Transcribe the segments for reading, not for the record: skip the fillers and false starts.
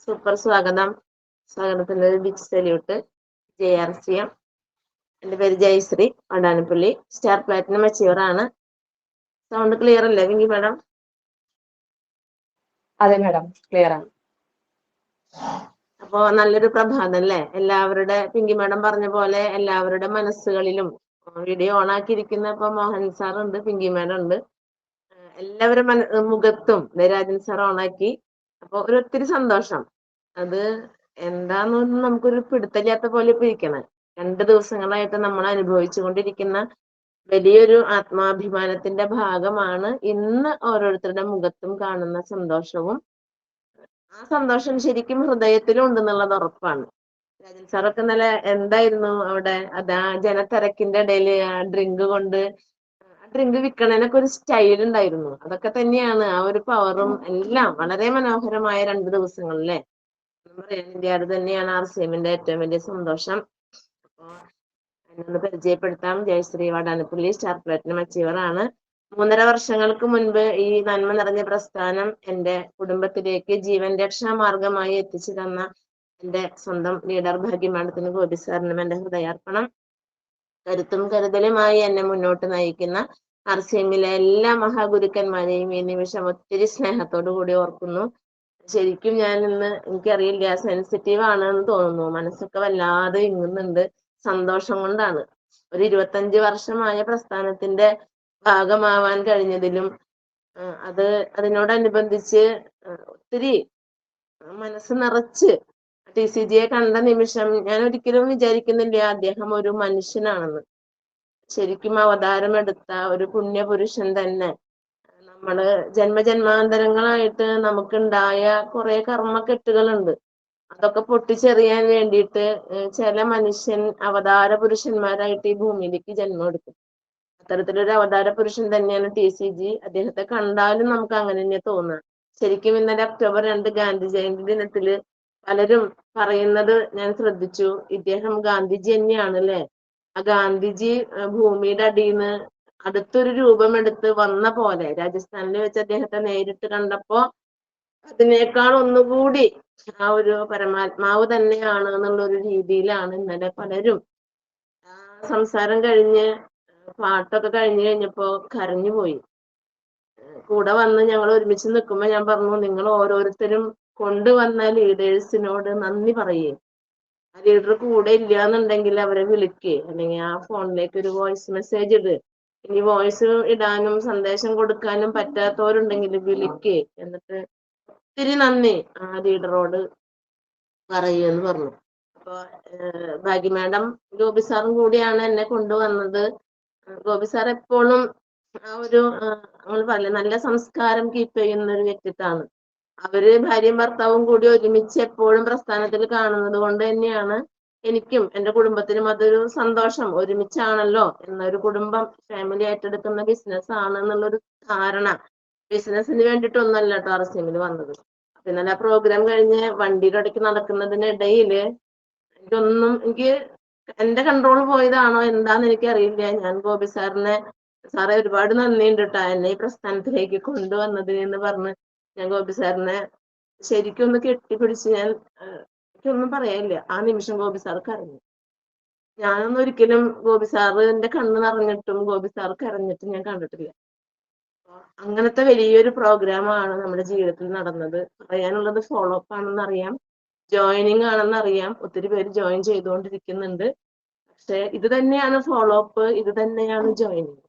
Super സ്വാഗതം. സ്വാഗതത്തിന് ഒരു big salute. JRCM. എൻ്റെ പേര് ജയശ്രീ വണ്ടാനപ്പള്ളി. സ്റ്റാർ പ്ലാറ്റിനം അച്ചീവർ ആണ്. സൗണ്ട് ക്ലിയർ അല്ലേ വിങ്കി മാഡം? അതെ മാഡം, ക്ലിയർ ആണ്. അപ്പോ നല്ലൊരു പ്രഭാതം അല്ലേ? എല്ലാവരുടെ പിങ്കി മാഡം പറഞ്ഞ പോലെ എല്ലാവരുടെ മനസ്സുകളിലും വീഡിയോ ഓൺ ആക്കിയിരിക്കുന്ന ഇപ്പൊ മോഹൻ സാർ ഉണ്ട്, പിങ്കി മാഡം ഉണ്ട്. എല്ലാവരും മുഖത്തും രാജൻ സാർ ഓണാക്കി. അപ്പൊ ഒത്തിരി സന്തോഷം. അത് എന്താന്നൊന്നും നമുക്കൊരു പിടുത്തമില്ലാത്ത പോലെ ഇപ്പൊ ഇരിക്കണം. 2 ദിവസങ്ങളായിട്ട് നമ്മൾ അനുഭവിച്ചു കൊണ്ടിരിക്കുന്ന വലിയൊരു ആത്മാഭിമാനത്തിന്റെ ഭാഗമാണ് ഇന്ന് ഓരോരുത്തരുടെ മുഖത്തും കാണുന്ന സന്തോഷവും. ആ സന്തോഷം ശരിക്കും ഹൃദയത്തിലും ഉണ്ടെന്നുള്ളത് ഉറപ്പാണ്. രാജൻ സാറൊക്കെ ഇന്നലെ എന്തായിരുന്നു അവിടെ അതാ ജനത്തിരക്കിന്റെ ഇടയിൽ ആ ഡ്രിങ്ക് കൊണ്ട് ഡ്രിങ്ക് വിൽക്കണേനൊക്കെ ഒരു സ്റ്റൈൽ ഉണ്ടായിരുന്നു. അതൊക്കെ തന്നെയാണ് ആ ഒരു പവറും എല്ലാം. വളരെ മനോഹരമായ 2 ദിവസങ്ങളല്ലേ. അത് തന്നെയാണ് RCMന്റെ ഏറ്റവും വലിയ സന്തോഷം. അപ്പോ എന്നൊന്ന് പരിചയപ്പെടുത്താം. Jayashree Vadanappally, star platinum achiever ആണ്. 3.5 വർഷങ്ങൾക്ക് മുൻപ് ഈ നന്മ നിറഞ്ഞ പ്രസ്ഥാനം എൻ്റെ കുടുംബത്തിലേക്ക് ജീവൻ രക്ഷാ മാർഗമായി എത്തിച്ചു തന്ന എൻ്റെ സ്വന്തം ലീഡർ ഭാഗ്യ മാഡത്തിന്, ഗോപി സാറിനും എൻ്റെ ഹൃദയാർപ്പണം. കരുത്തും കരുതലുമായി എന്നെ മുന്നോട്ട് നയിക്കുന്ന RCMലെ എല്ലാ മഹാഗുരുക്കന്മാരെയും ഈ നിമിഷം ഒത്തിരി സ്നേഹത്തോടു കൂടി ഓർക്കുന്നു. ശരിക്കും ഞാൻ ഇന്ന് എനിക്കറിയില്ല, സെൻസിറ്റീവ് ആണെന്ന് തോന്നുന്നു. മനസ്സൊക്കെ വല്ലാതെ ഇങ്ങുന്നുണ്ട്. സന്തോഷം കൊണ്ടാണ്. ഒരു 25 വർഷമായ പ്രസ്ഥാനത്തിന്റെ ഭാഗമാവാൻ കഴിഞ്ഞതിലും അതിനോടനുബന്ധിച്ച് ഒത്തിരി മനസ്സ് നിറച്ച് TCGയെ കണ്ട നിമിഷം ഞാൻ ഒരിക്കലും വിചാരിക്കുന്നില്ല അദ്ദേഹം ഒരു മനുഷ്യനാണെന്ന്. ശരിക്കും അവതാരമെടുത്ത ഒരു പുണ്യപുരുഷൻ തന്നെ. നമ്മള് ജന്മജന്മാന്തരങ്ങളായിട്ട് നമുക്കുണ്ടായ കുറെ കർമ്മക്കെട്ടുകളുണ്ട്. അതൊക്കെ പൊട്ടിച്ചെറിയാൻ വേണ്ടിയിട്ട് ചില മനുഷ്യൻ അവതാര പുരുഷന്മാരായിട്ട് ഈ ഭൂമിയിലേക്ക് ജന്മം എടുക്കും. അത്തരത്തിലൊരു അവതാര പുരുഷൻ തന്നെയാണ് TCG. അദ്ദേഹത്തെ കണ്ടാലും നമുക്ക് അങ്ങനെ തന്നെ തോന്നുക. ശരിക്കും ഇന്നലെ ഒക്ടോബർ 2 ഗാന്ധി ജയന്തി ദിനത്തില് പലരും പറയുന്നത് ഞാൻ ശ്രദ്ധിച്ചു, ഇദ്ദേഹം ഗാന്ധിജി തന്നെയാണ് അല്ലേ. ആ ഗാന്ധിജി ഭൂമിയുടെ അടിയിൽ നിന്ന് അടുത്തൊരു രൂപമെടുത്ത് വന്ന പോലെ രാജസ്ഥാനിൽ വെച്ച് അദ്ദേഹത്തെ നേരിട്ട് കണ്ടപ്പോ അതിനേക്കാൾ ഒന്നുകൂടി ആ ഒരു പരമാത്മാവ് തന്നെയാണ് എന്നുള്ള ഒരു രീതിയിലാണ് ഇന്നലെ പലരും. സംസാരം കഴിഞ്ഞ് പാട്ടൊക്കെ കഴിഞ്ഞപ്പോ കരഞ്ഞുപോയി. കൂടെ വന്ന് ഞങ്ങൾ ഒരുമിച്ച് നിൽക്കുമ്പോ ഞാൻ പറഞ്ഞു, നിങ്ങൾ ഓരോരുത്തരും കൊണ്ടുവന്ന ലീഡേഴ്സിനോട് നന്ദി പറയേ. ആ ലീഡർ കൂടെ ഇല്ല എന്നുണ്ടെങ്കിൽ അവരെ വിളിക്കേ, അല്ലെങ്കിൽ ആ ഫോണിലേക്ക് ഒരു വോയിസ് മെസ്സേജ് ഇട്. ഇനി വോയിസ് ഇടാനും സന്ദേശം കൊടുക്കാനും പറ്റാത്തവരുണ്ടെങ്കിൽ വിളിക്കേ. എന്നിട്ട് ഒത്തിരി നന്ദി ആ ലീഡറോട് പറയുമെന്ന് പറഞ്ഞു. അപ്പൊ ഭാഗ്യ മാഡം ഗോപി സാറും കൂടിയാണ് എന്നെ കൊണ്ടുവന്നത്. ഗോപി സാർ എപ്പോഴും ആ ഒരു നമ്മൾ പറയില്ല, നല്ല സംസ്കാരം കീപ്പ് ചെയ്യുന്ന ഒരു വ്യക്തിത്വമാണ്. അവര് ഭാര്യയും ഭർത്താവും കൂടി ഒരുമിച്ച് എപ്പോഴും പ്രസ്ഥാനത്തിൽ കാണുന്നത് കൊണ്ട് തന്നെയാണ് എനിക്കും എൻ്റെ കുടുംബത്തിനും അതൊരു സന്തോഷം. ഒരുമിച്ചാണല്ലോ എന്നൊരു കുടുംബം ഫാമിലി ഏറ്റെടുക്കുന്ന ബിസിനസ് ആണ് എന്നുള്ളൊരു ധാരണ. ബിസിനസിന് വേണ്ടിയിട്ടൊന്നല്ല കേട്ടോ RCMൽ വന്നത്. പിന്നെ ആ പ്രോഗ്രാം കഴിഞ്ഞ് വണ്ടിയുടെ ഇടയ്ക്ക് നടക്കുന്നതിനിടയില് എനിക്ക് എന്റെ കൺട്രോൾ പോയതാണോ എന്താന്ന് എനിക്കറിയില്ല. ഞാൻ ഗോപി സാറിനെ, സാറെ ഒരുപാട് നന്ദിയുണ്ട് കേട്ടോ എന്നെ ഈ പ്രസ്ഥാനത്തിലേക്ക് കൊണ്ടുവന്നതിന് എന്ന് പറഞ്ഞ് ഞാൻ ഗോപി സാറിനെ ശരിക്കും ഒന്ന് കെട്ടിപ്പിടിച്ച് എനിക്കൊന്നും പറയാനില്ല. ആ നിമിഷം ഗോപി സാർ കരഞ്ഞു. ഞാനൊന്നും ഒരിക്കലും ഗോപി സാറിന്റെ കണ്ണ് നിറഞ്ഞിട്ടും ഗോപി സാർ കരഞ്ഞിട്ടും ഞാൻ കണ്ടിട്ടില്ല. അങ്ങനത്തെ വലിയൊരു പ്രോഗ്രാമാണ് നമ്മുടെ ജീവിതത്തിൽ നടന്നത്. പറയാനുള്ളത് ഫോളോ അപ്പ് ആണെന്ന് അറിയാം, ജോയിനിങ് ആണെന്ന് അറിയാം. ഒത്തിരി പേര് ജോയിൻ ചെയ്തുകൊണ്ടിരിക്കുന്നുണ്ട്. പക്ഷെ ഇത് തന്നെയാണ് ഫോളോ അപ്പ്, ഇത് തന്നെയാണ് ജോയിനിങ്.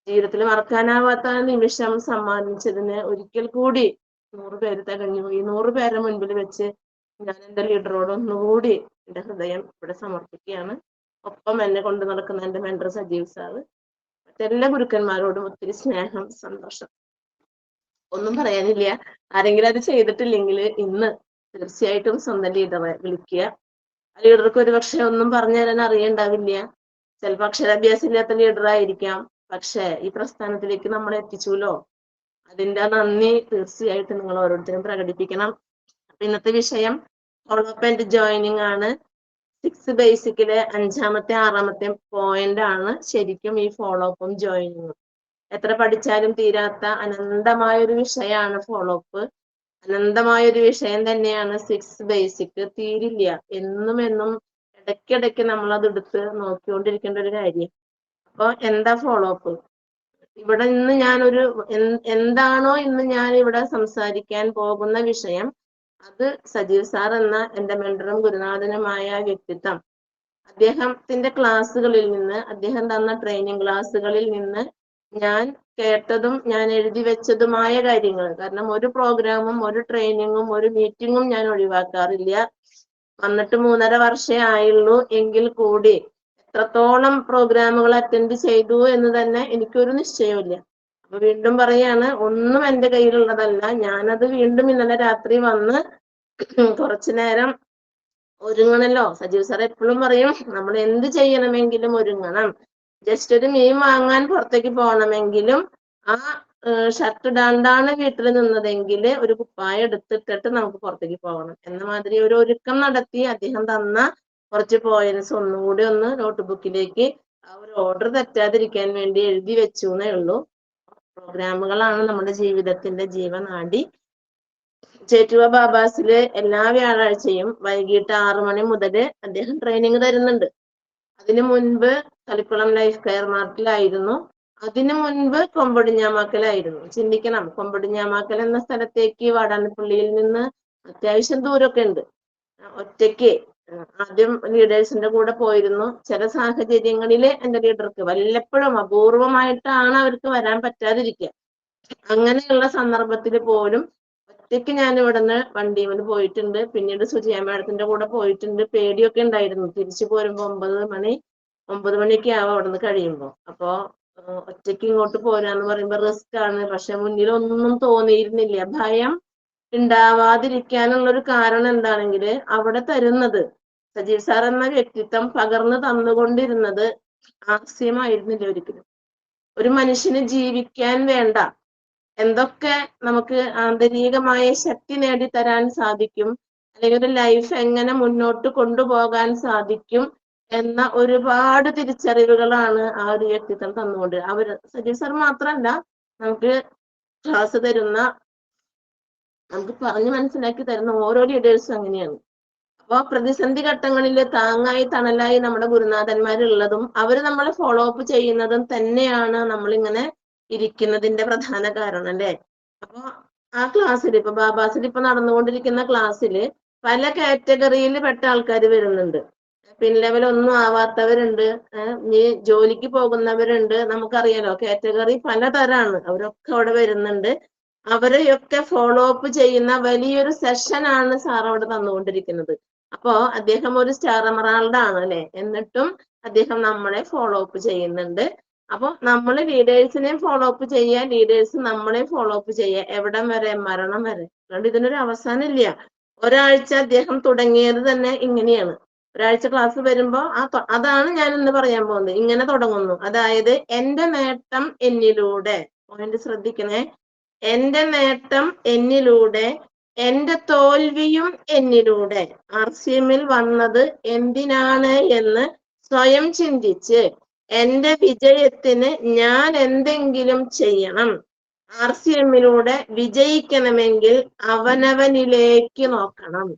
ജീവിതത്തിൽ മറക്കാനാവാത്ത നിമിഷം സമ്മാനിച്ചതിന് ഒരിക്കൽ കൂടി 100 പേര് തികഞ്ഞു. ഈ 100 പേരെ മുൻപിൽ വെച്ച് ഞാൻ എൻ്റെ ലീഡറോട് ഒന്നുകൂടി എൻ്റെ ഹൃദയം ഇവിടെ സമർപ്പിക്കുകയാണ്. ഒപ്പം എന്നെ കൊണ്ട് നടക്കുന്ന എൻ്റെ മെന്റർ സജീവ് സാറ്, മറ്റെല്ലാ ഗുരുക്കന്മാരോടും ഒത്തിരി സ്നേഹം, സന്തോഷം. ഒന്നും പറയാനില്ല. ആരെങ്കിലും അത് ചെയ്തിട്ടില്ലെങ്കിൽ ഇന്ന് തീർച്ചയായിട്ടും സ്വന്തം ലീഡറെ വിളിക്കുക. ലീഡർക്ക് ഒരുപക്ഷെ ഒന്നും പറഞ്ഞു തരാൻ അറിയണ്ടാവില്ല. ചിലപ്പോൾ അക്ഷരാഭ്യാസം ഇല്ലാത്ത ലീഡർ ആയിരിക്കാം. പക്ഷെ ഈ പ്രസ്ഥാനത്തിലേക്ക് നമ്മളെ എത്തിച്ചുല്ലോ, അതിന്റെ നന്ദി തീർച്ചയായിട്ടും നിങ്ങൾ ഓരോരുത്തരും പ്രകടിപ്പിക്കണം. അപ്പൊ ഇന്നത്തെ വിഷയം ഫോളോ അപ്പ് ആൻഡ് ജോയിനിങ് ആണ്. 6 ബേസിക്കിലെ 5-ാമത്തെ 6-ാമത്തെ പോയിന്റ് ആണ് ശരിക്കും ഈ ഫോളോ അപ്പും ജോയിനിങ്ങും. എത്ര പഠിച്ചാലും തീരാത്ത അനന്തമായ ഒരു വിഷയമാണ് ഫോളോ അപ്പ്. അനന്തമായ ഒരു വിഷയം തന്നെയാണ് 6 ബേസിക്. തീരില്ല, എന്നും ഇടയ്ക്കിടയ്ക്ക് നമ്മൾ അത് എടുത്ത് നോക്കിക്കൊണ്ടിരിക്കേണ്ട ഒരു കാര്യം. അപ്പൊ എന്താ ഫോളോ അപ്പ്? ഇവിടെ ഇന്ന് ഞാനൊരു എന്താണോ ഇന്ന് ഞാൻ ഇവിടെ സംസാരിക്കാൻ പോകുന്ന വിഷയം, അത് സജീവ് സാർ എന്ന എന്റെ മെന്ററും ഗുരുനാഥനുമായ വ്യക്തിത്വം, അദ്ദേഹത്തിന്റെ ക്ലാസ്സുകളിൽ നിന്ന്, അദ്ദേഹം തന്ന ട്രെയിനിങ് ക്ലാസ്സുകളിൽ നിന്ന് ഞാൻ കേട്ടതും ഞാൻ എഴുതി വെച്ചതുമായ കാര്യങ്ങൾ. കാരണം ഒരു പ്രോഗ്രാമും ഒരു ട്രെയിനിങ്ങും ഒരു മീറ്റിങ്ങും ഞാൻ ഒഴിവാക്കാറില്ല. വന്നിട്ട് 3.5 വർഷമേ ആയുള്ളൂ എങ്കിൽ കൂടി എത്രത്തോളം പ്രോഗ്രാമുകൾ അറ്റൻഡ് ചെയ്തു എന്ന് തന്നെ എനിക്കൊരു നിശ്ചയമില്ല. അപ്പൊ വീണ്ടും പറയാണ്, ഒന്നും എന്റെ കയ്യിലുള്ളതല്ല. ഞാനത് വീണ്ടും ഇന്നലെ രാത്രി വന്ന് കുറച്ചു നേരം ഒരുങ്ങണല്ലോ. സജീവ് സാർ എപ്പോഴും പറയും, നമ്മൾ എന്ത് ചെയ്യണമെങ്കിലും ഒരുങ്ങണം. ജസ്റ്റ് ഒരു മീൻ വാങ്ങാൻ പുറത്തേക്ക് പോകണമെങ്കിലും ആ ഷർട്ട് ഇടാണ്ടാണ് വീട്ടിൽ നിന്നതെങ്കിൽ ഒരു കുപ്പായം എടുത്തിട്ടിട്ട് നമുക്ക് പുറത്തേക്ക് പോകണം എന്ന മാതിരി ഒരു ഒരുക്കം നടത്തി അദ്ദേഹം തന്ന കുറച്ച് പോയിന്റ്സ് ഒന്നുകൂടി ഒന്ന് നോട്ട് ബുക്കിലേക്ക് ആ ഒരു ഓർഡർ തെറ്റാതിരിക്കാൻ വേണ്ടി എഴുതി വെച്ചു എന്നേ ഉള്ളൂ. പ്രോഗ്രാമുകളാണ് നമ്മുടെ ജീവിതത്തിന്റെ ജീവനാഡി. ചേറ്റുവ ബാബാസില് എല്ലാ വ്യാഴാഴ്ചയും വൈകിട്ട് 6 മണി മുതൽ അദ്ദേഹം ട്രെയിനിങ് തരുന്നുണ്ട്. അതിനു മുൻപ് തളിക്കുളം ലൈഫ് കെയർ മാർട്ടിലായിരുന്നു. അതിനു മുൻപ് കൊമ്പടിഞ്ഞാമാക്കലായിരുന്നു. ചിന്തിക്കണം, കൊമ്പടിഞ്ഞാമാക്കൽ എന്ന സ്ഥലത്തേക്ക് വാടാനപ്പള്ളിയിൽ നിന്ന് അത്യാവശ്യം ദൂരമൊക്കെ ഉണ്ട്. ഒറ്റയ്ക്ക് ആദ്യം ലീഡേഴ്സിന്റെ കൂടെ പോയിരുന്നു. ചില സാഹചര്യങ്ങളിൽ എന്റെ ലീഡർക്ക് വല്ലപ്പോഴും അപൂർവമായിട്ടാണ് അവർക്ക് വരാൻ പറ്റാതിരിക്കുക. അങ്ങനെയുള്ള സന്ദർഭത്തിൽ പോലും ഒറ്റയ്ക്ക് ഞാൻ ഇവിടുന്ന് വണ്ടിയിൽ പോയിട്ടുണ്ട്. പിന്നീട് സുജിയ മാഡത്തിന്റെ കൂടെ പോയിട്ടുണ്ട്. പേടിയൊക്കെ ഉണ്ടായിരുന്നു. തിരിച്ചു പോരുമ്പോ 9 മണിയൊക്കെ ആവും അവിടുന്ന് കഴിയുമ്പോ. അപ്പോ ഒറ്റയ്ക്ക് ഇങ്ങോട്ട് പോരാന്ന് പറയുമ്പോ റിസ്ക് ആണ്. പക്ഷെ മുന്നിൽ ഒന്നും തോന്നിയിരുന്നില്ല. ഭയം ഉണ്ടാവാതിരിക്കാനുള്ള ഒരു കാരണം എന്താണെങ്കിൽ അവിടെ തരുന്നത്, സജീവ് സാർ എന്ന വ്യക്തിത്വം പകർന്നു തന്നുകൊണ്ടിരുന്നത് ആസ്യമായിരുന്നില്ല ഒരിക്കലും. ഒരു മനുഷ്യന് ജീവിക്കാൻ വേണ്ട എന്തൊക്കെ നമുക്ക് ആന്തരികമായ ശക്തി നേടിത്തരാൻ സാധിക്കും, അല്ലെങ്കിൽ ഒരു ലൈഫ് എങ്ങനെ മുന്നോട്ട് കൊണ്ടുപോകാൻ സാധിക്കും എന്ന ഒരുപാട് തിരിച്ചറിവുകളാണ് ആ ഒരു വ്യക്തിത്വം തന്നുകൊണ്ട്. സജീവ് സാർ മാത്രമല്ല, നമുക്ക് ക്ലാസ് തരുന്ന, നമുക്ക് പറഞ്ഞു മനസ്സിലാക്കി തരുന്ന ഓരോ ലീഡേഴ്സും അങ്ങനെയാണ്. അപ്പൊ പ്രതിസന്ധി ഘട്ടങ്ങളിൽ താങ്ങായി തണലായി നമ്മുടെ ഗുരുനാഥന്മാരുള്ളതും അവർ നമ്മളെ ഫോളോ അപ്പ് ചെയ്യുന്നതും തന്നെയാണ് നമ്മളിങ്ങനെ ഇരിക്കുന്നതിന്റെ പ്രധാന കാരണം അല്ലേ. അപ്പൊ ആ ക്ലാസ്സിൽ ഇപ്പൊ ബാബാസിൽ ഇപ്പൊ നടന്നുകൊണ്ടിരിക്കുന്ന ക്ലാസ്സിൽ പല കാറ്റഗറിയിൽ പെട്ട ആൾക്കാർ വരുന്നുണ്ട്. പിൻ ലെവൽ ഒന്നും ആവാത്തവരുണ്ട്, നീ ജോലിക്ക് പോകുന്നവരുണ്ട്. നമുക്കറിയാലോ കാറ്റഗറി പലതരാണ്. അവരൊക്കെ അവിടെ വരുന്നുണ്ട്. അവരെയൊക്കെ ഫോളോ അപ്പ് ചെയ്യുന്ന വലിയൊരു സെഷനാണ് സാർ അവിടെ തന്നുകൊണ്ടിരിക്കുന്നത്. അപ്പോ അദ്ദേഹം ഒരു സ്റ്റാർ എമറാൾഡ് ആണ് അല്ലെ, എന്നിട്ടും അദ്ദേഹം നമ്മളെ ഫോളോ അപ്പ് ചെയ്യുന്നുണ്ട്. അപ്പൊ നമ്മൾ ലീഡേഴ്സിനെ ഫോളോ അപ്പ് ചെയ്യുക, ലീഡേഴ്സ് നമ്മളെ ഫോളോ അപ്പ് ചെയ്യുക. എവിടം വരെ? മരണം വരെ. അതുകൊണ്ട് ഇതിനൊരു അവസാനം ഇല്ല. ഒരാഴ്ച അദ്ദേഹം തുടങ്ങിയത് തന്നെ ഇങ്ങനെയാണ്. ഒരാഴ്ച ക്ലാസ് വരുമ്പോ അതാണ് ഞാൻ ഇന്ന് പറയാൻ പോകുന്നത്. ഇങ്ങനെ തുടങ്ങുന്നു. അതായത് എന്റെ നേട്ടം എന്നിലൂടെ, പോയിന്റ് ശ്രദ്ധിക്കണേ, എന്റെ നേട്ടം എന്നിലൂടെ, എന്റെ തോൽവിയും എന്നിലൂടെ. RCMൽ വന്നത് എന്തിനാണ് എന്ന് സ്വയം ചിന്തിച്ച് എന്റെ വിജയത്തിന് ഞാൻ എന്തെങ്കിലും ചെയ്യണം. RCMലൂടെ വിജയിക്കണമെങ്കിൽ അവനവനിലേക്ക് നോക്കണം.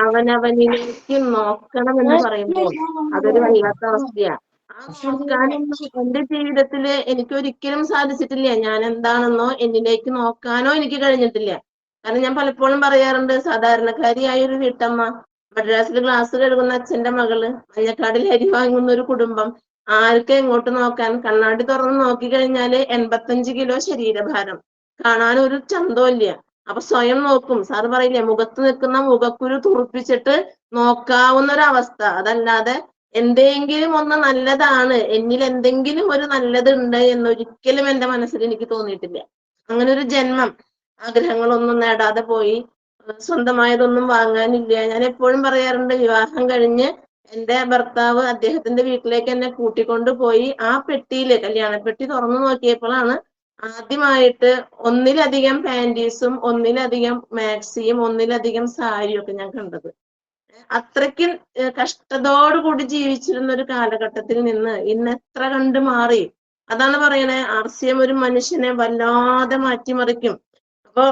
അവനവനിലേക്ക് നോക്കണം എന്ന് പറയുമ്പോൾ അതൊരു വല്ലാത്ത അവസ്ഥയാണ്. ആ നോക്കാനൊന്നും എന്റെ ജീവിതത്തില് എനിക്ക് ഒരിക്കലും സാധിച്ചിട്ടില്ല. ഞാൻ എന്താണെന്നോ എന്നിലേക്ക് നോക്കാനോ എനിക്ക് കഴിഞ്ഞിട്ടില്ല. കാരണം ഞാൻ പലപ്പോഴും പറയാറുണ്ട്, സാധാരണക്കാരിയായ ഒരു വീട്ടമ്മ, മദ്രാസിൽ ഗ്ലാസ് കഴുകുന്ന അച്ഛന്റെ മകള്, മഞ്ഞക്കാടിൽ അരി വാങ്ങുന്ന ഒരു കുടുംബം, ആർക്ക് എങ്ങോട്ട് നോക്കാൻ? കണ്ണാടി തുറന്ന് നോക്കിക്കഴിഞ്ഞാല് 85 കിലോ ശരീരഭാരം, കാണാൻ ഒരു ചന്തവും ഇല്ല. അപ്പൊ സ്വയം നോക്കും. സാറ് പറയില്ലേ, മുഖത്ത് നിൽക്കുന്ന മുഖക്കുരു തുറപ്പിച്ചിട്ട് നോക്കാവുന്ന ഒരു അവസ്ഥ. അതല്ലാതെ എന്തെങ്കിലും ഒന്ന് നല്ലതാണ്, എന്നിൽ എന്തെങ്കിലും ഒരു നല്ലത് ഉണ്ട് എന്നൊരിക്കലും എന്റെ മനസ്സിൽ എനിക്ക് തോന്നിയിട്ടില്ല. അങ്ങനെ ഒരു ജന്മം, ആഗ്രഹങ്ങളൊന്നും നേടാതെ പോയി, സ്വന്തമായതൊന്നും വാങ്ങാനില്ല. ഞാൻ എപ്പോഴും പറയാറുണ്ട്, വിവാഹം കഴിഞ്ഞ് എന്റെ ഭർത്താവ് അദ്ദേഹത്തിന്റെ വീട്ടിലേക്ക് എന്നെ കൂട്ടിക്കൊണ്ടു പോയി. ആ പെട്ടിയില്, കല്യാണപ്പെട്ടി തുറന്നു നോക്കിയപ്പോഴാണ് ആദ്യമായിട്ട് ഒന്നിലധികം പാൻറ്റീസും ഒന്നിലധികം മാക്സിയും ഒന്നിലധികം സാരിയും ഒക്കെ ഞാൻ കണ്ടത്. അത്രയ്ക്ക് കഷ്ടതയോടുകൂടി ജീവിച്ചിരുന്ന ഒരു കാലഘട്ടത്തിൽ നിന്ന് ഇന്ന് എത്ര കണ്ടു മാറി. അതാണ് പറയണേ, RCM ഒരു മനുഷ്യനെ വല്ലാതെ മാറ്റിമറിക്കും. അപ്പൊ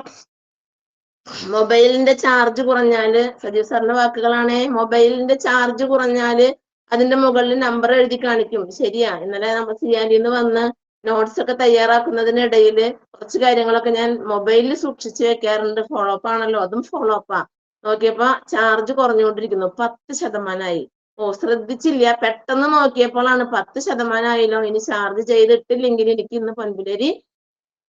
മൊബൈലിന്റെ ചാർജ് കുറഞ്ഞാല്, സജീവ് സാറിന്റെ വാക്കുകളാണ്, മൊബൈലിന്റെ ചാർജ് കുറഞ്ഞാല് അതിന്റെ മുകളിൽ നമ്പർ എഴുതി കാണിക്കും. ശരിയാ, ഇന്നലെ നമ്മൾ സിയാലിന്ന് വന്ന് നോട്ട്സ് ഒക്കെ തയ്യാറാക്കുന്നതിനിടയിൽ കുറച്ച് കാര്യങ്ങളൊക്കെ ഞാൻ മൊബൈലിൽ സൂക്ഷിച്ചു വെക്കാറുണ്ട്. ഫോളോ അപ്പ് ആണല്ലോ, അതും ഫോളോ അപ്പാ. നോക്കിയപ്പോ ചാർജ് കുറഞ്ഞുകൊണ്ടിരിക്കുന്നു, 10%. ഓ, ശ്രദ്ധിച്ചില്ല, പെട്ടെന്ന് നോക്കിയപ്പോഴാണ് 10% ഇനി ചാർജ് ചെയ്തിട്ടില്ലെങ്കിൽ എനിക്ക് ഇന്ന് പൊൻപുലരി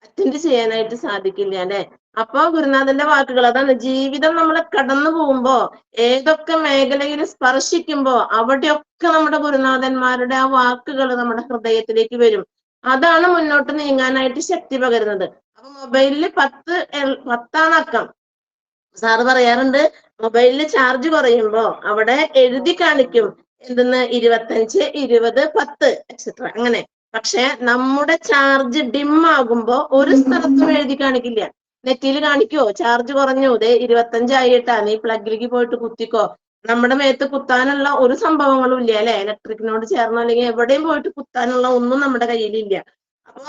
അറ്റൻഡ് ചെയ്യാനായിട്ട് സാധിക്കില്ല അല്ലെ. അപ്പൊ ഗുരുനാഥന്റെ വാക്കുകൾ അതാണ്, ജീവിതം നമ്മൾ കടന്നു പോകുമ്പോ ഏതൊക്കെ മേഖലയിൽ സ്പർശിക്കുമ്പോ അവിടെയൊക്കെ നമ്മുടെ ഗുരുനാഥന്മാരുടെ ആ വാക്കുകൾ നമ്മുടെ ഹൃദയത്തിലേക്ക് വരും. അതാണ് മുന്നോട്ട് നീങ്ങാനായിട്ട് ശക്തി പകരുന്നത്. അപ്പൊ മൊബൈലില് 10 അക്കം. സാറ് പറയാറുണ്ട്, മൊബൈലില് ചാർജ് കുറയുമ്പോ അവിടെ എഴുതി കാണിക്കും എന്തെന്ന്, 25, 20, 10 എക്സെട്ര അങ്ങനെ. പക്ഷെ നമ്മുടെ ചാർജ് ഡിം ആകുമ്പോ ഒരു സ്ഥലത്തും എഴുതി കാണിക്കില്ല. നെറ്റിയിൽ കാണിക്കോ ചാർജ് കുറഞ്ഞു, ദേ 25 ആയിട്ടാ, നീ പ്ലഗിലേക്ക് പോയിട്ട് കുത്തിക്കോ. നമ്മുടെ മേത്ത് കുത്താനുള്ള ഒരു സംഭവങ്ങളും ഇല്ല അല്ലെ, ഇലക്ട്രിക്കിനോട് ചേർന്നോ അല്ലെങ്കിൽ എവിടെയും പോയിട്ട് കുത്താനുള്ള ഒന്നും നമ്മുടെ കയ്യിലില്ല. അപ്പൊ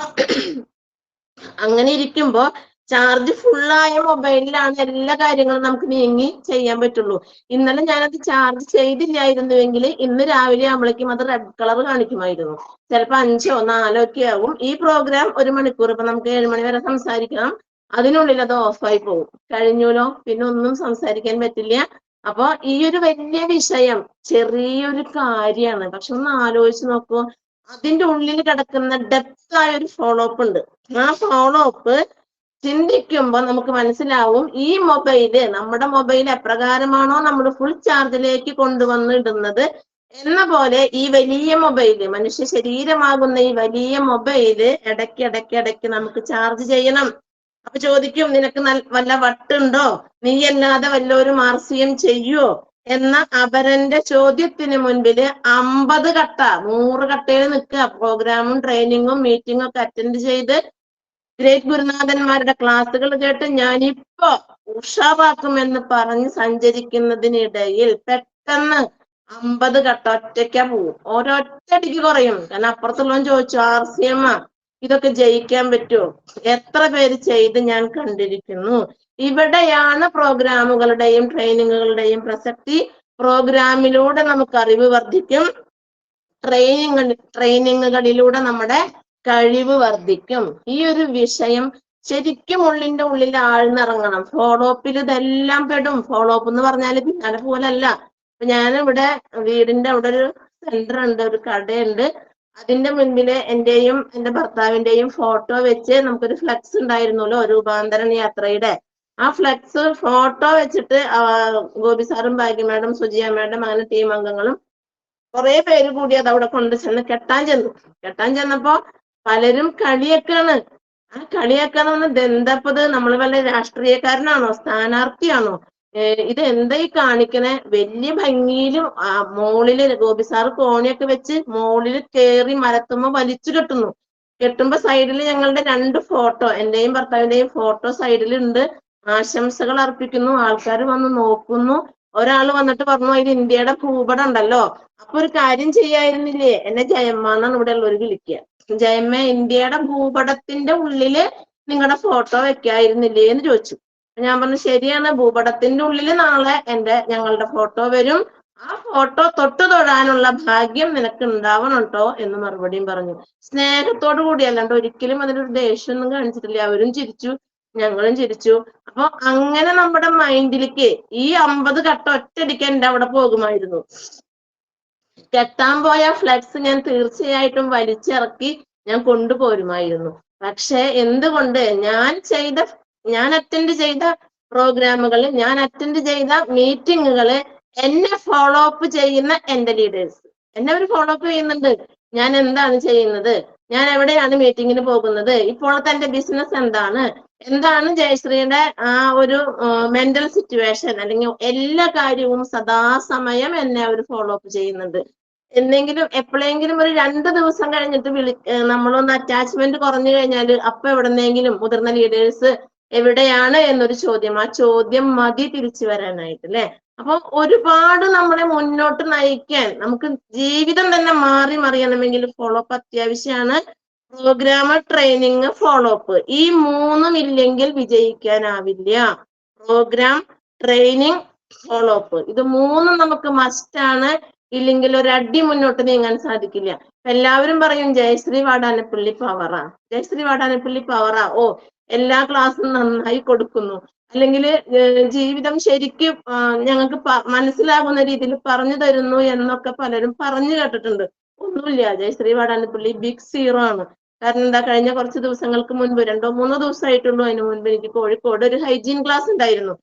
അങ്ങനെ ഇരിക്കുമ്പോ ചാർജ് ഫുള്ളായ മൊബൈലിലാണ് എല്ലാ കാര്യങ്ങളും നമുക്ക് നീങ്ങി ചെയ്യാൻ പറ്റുള്ളൂ. ഇന്നലെ ഞാനത് ചാർജ് ചെയ്തില്ലായിരുന്നുവെങ്കിൽ ഇന്ന് രാവിലെ ആവുമ്പോഴേക്കും അത് റെഡ് കളർ കാണിക്കുമായിരുന്നു. ചിലപ്പോ 5ഓ 4ഓ ഒക്കെ ആവും. ഈ പ്രോഗ്രാം 1 മണിക്കൂർ, ഇപ്പൊ നമുക്ക് 7 മണി വരെ സംസാരിക്കണം, അതിനുള്ളിൽ അത് ഓഫായി പോകും. കഴിഞ്ഞൂലോ, പിന്നെ ഒന്നും സംസാരിക്കാൻ പറ്റില്ല. അപ്പൊ ഈ ഒരു വലിയ വിഷയം ചെറിയൊരു കാര്യമാണ്, പക്ഷെ ഒന്ന് ആലോചിച്ച് നോക്കൂ, അതിന്റെ ഉള്ളിൽ കിടക്കുന്ന ഡെപ്ത് ആയ ഒരു ഫോളോ അപ്പ് ഉണ്ട്. ആ ഫോളോ അപ്പ് ചിന്തിക്കുമ്പോ നമുക്ക് മനസ്സിലാവും, ഈ മൊബൈല്, നമ്മുടെ മൊബൈൽ എപ്രകാരമാണോ നമ്മൾ ഫുൾ ചാർജിലേക്ക് കൊണ്ടുവന്നിടുന്നത് എന്ന പോലെ ഈ വലിയ മൊബൈല്, മനുഷ്യ ശരീരമാകുന്ന ഈ വലിയ മൊബൈല് ഇടയ്ക്ക് നമുക്ക് ചാർജ് ചെയ്യണം. അപ്പൊ ചോദിക്കും, നിനക്ക് വല്ല വട്ടുണ്ടോ, നീയല്ലാതെ വല്ലവരും RCM ചെയ്യുവോ എന്ന അപരന്റെ ചോദ്യത്തിന് മുൻപില് 50 കട്ട 100 കട്ടയിൽ നിൽക്കുക. പ്രോഗ്രാമും ട്രെയിനിങ്ങും മീറ്റിംഗും ഒക്കെ അറ്റൻഡ് ചെയ്ത് ഗ്രേറ്റ് ഗുരുനാഥന്മാരുടെ ക്ലാസ്സുകൾ കേട്ട് ഞാനിപ്പോ ഉഷാറാക്കുമെന്ന് പറഞ്ഞ് സഞ്ചരിക്കുന്നതിനിടയിൽ പെട്ടെന്ന് 50 കട്ട ഒറ്റയ്ക്കാ പോവും. ഒരൊറ്റടിക്ക് കുറയും. കാരണം അപ്പുറത്തുള്ളവൻ ചോദിച്ചു, RCM ഇതൊക്കെ ജയിക്കാൻ പറ്റുമോ? എത്ര പേര് ചെയ്ത് ഞാൻ കണ്ടിരിക്കുന്നു. ഇവിടെയാണ് പ്രോഗ്രാമുകളുടെയും ട്രെയിനിങ്ങുകളുടെയും പ്രസക്തി. പ്രോഗ്രാമിലൂടെ നമുക്ക് അറിവ് വർദ്ധിക്കും, ട്രെയിനിങ്ങുകളിലൂടെ നമ്മുടെ കഴിവ് വർദ്ധിക്കും. ഈ ഒരു വിഷയം ശരിക്കും ഉള്ളിന്റെ ഉള്ളിൽ ആഴ്ന്നിറങ്ങണം. ഫോളോ അപ്പിൽ ഇതെല്ലാം പെടും. ഫോളോ അപ്പ് എന്ന് പറഞ്ഞാൽ പിന്നാലെ പോലല്ല. അപ്പൊ ഞാനിവിടെ വീടിന്റെ അവിടെ ഒരു സെന്റർ ഉണ്ട്, ഒരു കടയുണ്ട്. അതിന്റെ മുൻപില് എന്റെയും എന്റെ ഭർത്താവിന്റെയും ഫോട്ടോ വെച്ച് നമുക്കൊരു ഫ്ലെക്സ് ഉണ്ടായിരുന്നല്ലോ രൂപാന്തരൻ യാത്രയുടെ. ആ ഫ്ലെക്സ് ഫോട്ടോ വെച്ചിട്ട് ഗോപി സാറും ഭാഗ്യ മാഡം, സുജിയ മാഡം, അങ്ങനെ ടീം അംഗങ്ങളും കുറെ പേര് കൂടി അത് അവിടെ കൊണ്ട് ചെന്ന് കെട്ടാൻ ചെന്നപ്പോ പലരും കളിയാക്കാണ്. ആ കളിയാക്കാന്ന്, എന്തപ്പത്, നമ്മൾ വല്ല രാഷ്ട്രീയക്കാരനാണോ, സ്ഥാനാർത്ഥിയാണോ, ഇത് എന്താ ഈ കാണിക്കണേ? വലിയ ഭംഗിയിലും മോളില് ഗോപി സാറ് കോണിയൊക്കെ വെച്ച് മോളില് കേറി മരത്തുമ്പോ വലിച്ചു കെട്ടുമ്പോ സൈഡിൽ ഞങ്ങളുടെ 2 ഫോട്ടോ, എന്റെയും ഭർത്താവിന്റെയും ഫോട്ടോ സൈഡിലുണ്ട്. ആശംസകൾ അർപ്പിക്കുന്നു, ആൾക്കാർ വന്ന് നോക്കുന്നു. ഒരാൾ വന്നിട്ട് പറഞ്ഞു, അതിൽ ഇന്ത്യയുടെ ഭൂപടം ഉണ്ടല്ലോ, അപ്പൊ ഒരു കാര്യം ചെയ്യായിരുന്നില്ലേ, എന്നെ ജയമ്മ എന്നാണ് ഇവിടെ ഉള്ളവർ വിളിക്കുക. ജയമ്മ, ഇന്ത്യയുടെ ഭൂപടത്തിന്റെ ഉള്ളില് നിങ്ങളുടെ ഫോട്ടോ വെക്കായിരുന്നില്ലേ എന്ന് ചോദിച്ചു. ഞാൻ പറഞ്ഞു, ശരിയാണ്, ഭൂപടത്തിന്റെ ഉള്ളില് നാളെ ഞങ്ങളുടെ ഫോട്ടോ വരും, ആ ഫോട്ടോ തൊടാനുള്ള ഭാഗ്യം നിനക്ക് ഉണ്ടാവണം കേട്ടോ എന്ന് മറുപടിയും പറഞ്ഞു. സ്നേഹത്തോടു കൂടി, അല്ലാണ്ട് ഒരിക്കലും അതിനൊരു ദേഷ്യമൊന്നും കാണിച്ചിട്ടില്ല. അവരും ചിരിച്ചു, ഞങ്ങളും ചിരിച്ചു. അപ്പൊ അങ്ങനെ നമ്മുടെ മൈൻഡിലേക്ക് ഈ 50 കട്ട ഒറ്റയടിക്ക് എന്റെ അവിടെ പോകുമായിരുന്നു. കെട്ടാൻ പോയ ഫ്ലെക്സ് ഞാൻ തീർച്ചയായിട്ടും വലിച്ചിറക്കി ഞാൻ കൊണ്ടുപോരുമായിരുന്നു. പക്ഷെ എന്തുകൊണ്ട്, ഞാൻ അറ്റൻഡ് ചെയ്ത പ്രോഗ്രാമുകള്, ഞാൻ അറ്റൻഡ് ചെയ്ത മീറ്റിങ്ങുകള്, എന്നെ ഫോളോ അപ്പ് ചെയ്യുന്ന എന്റെ ലീഡേഴ്സ് എന്നെ അവർ ഫോളോ അപ്പ് ചെയ്യുന്നുണ്ട്. ഞാൻ എന്താണ് ചെയ്യുന്നത്, ഞാൻ എവിടെയാണ് മീറ്റിങ്ങിന് പോകുന്നത്, ഇപ്പോഴത്തെ എന്റെ ബിസിനസ് എന്താണ് ജയശ്രീയുടെ ആ ഒരു മെന്റൽ സിറ്റുവേഷൻ, അല്ലെങ്കിൽ എല്ലാ കാര്യവും സദാസമയം എന്നെ അവർ ഫോളോ അപ്പ് ചെയ്യുന്നുണ്ട്. എപ്പോഴെങ്കിലും ഒരു 2 ദിവസം കഴിഞ്ഞിട്ട് നമ്മളൊന്ന് അറ്റാച്ച്മെന്റ് കുറഞ്ഞു കഴിഞ്ഞാൽ അപ്പൊ എവിടെന്നെങ്കിലും മുതിർന്ന ലീഡേഴ്സ് എവിടെയാണ് എന്നൊരു ചോദ്യം, ആ ചോദ്യം മതി തിരിച്ചു വരാനായിട്ട് അല്ലെ. അപ്പൊ ഒരുപാട് നമ്മളെ മുന്നോട്ട് നയിക്കാൻ, നമുക്ക് ജീവിതം തന്നെ മാറി മറിയണമെങ്കിൽ ഫോളോ അപ്പ് അത്യാവശ്യമാണ്. Program, training, follow up. ഈ മൂന്നും ഇല്ലെങ്കിൽ വിജയിക്കാനാവില്ല. പ്രോഗ്രാം, ട്രെയിനിങ്, ഫോളോ അപ്പ്, ഇത് മൂന്നും നമുക്ക് മസ്റ്റ് ആണ്. ഇല്ലെങ്കിൽ ഒരു അടി മുന്നോട്ട് നീങ്ങാൻ സാധിക്കില്ല. എല്ലാവരും പറയും ജയശ്രീ വാടാനപ്പള്ളി പവറാ, ജയശ്രീ വാടാനപ്പള്ളി പവറാ, ഓ എല്ലാ ക്ലാസ്സും നന്നായി കൊടുക്കുന്നു, അല്ലെങ്കിൽ ജീവിതം ശരിക്കും ഞങ്ങൾക്ക് മനസ്സിലാകുന്ന രീതിയിൽ പറഞ്ഞു തരുന്നു എന്നൊക്കെ പലരും പറഞ്ഞു കേട്ടിട്ടുണ്ട്. ഒന്നുമില്ല, ജയശ്രീ വാടാനപ്പള്ളി ബിഗ് സീറോ ആണ്. കാരണം എന്താ, കഴിഞ്ഞ കുറച്ച് ദിവസങ്ങൾക്ക് മുൻപ്, 2-3 ദിവസമായിട്ടുള്ളൂ, അതിന് മുൻപ് എനിക്ക് കോഴിക്കോട് ഒരു ഹൈജീൻ ക്ലാസ് ഉണ്ടായിരുന്നു.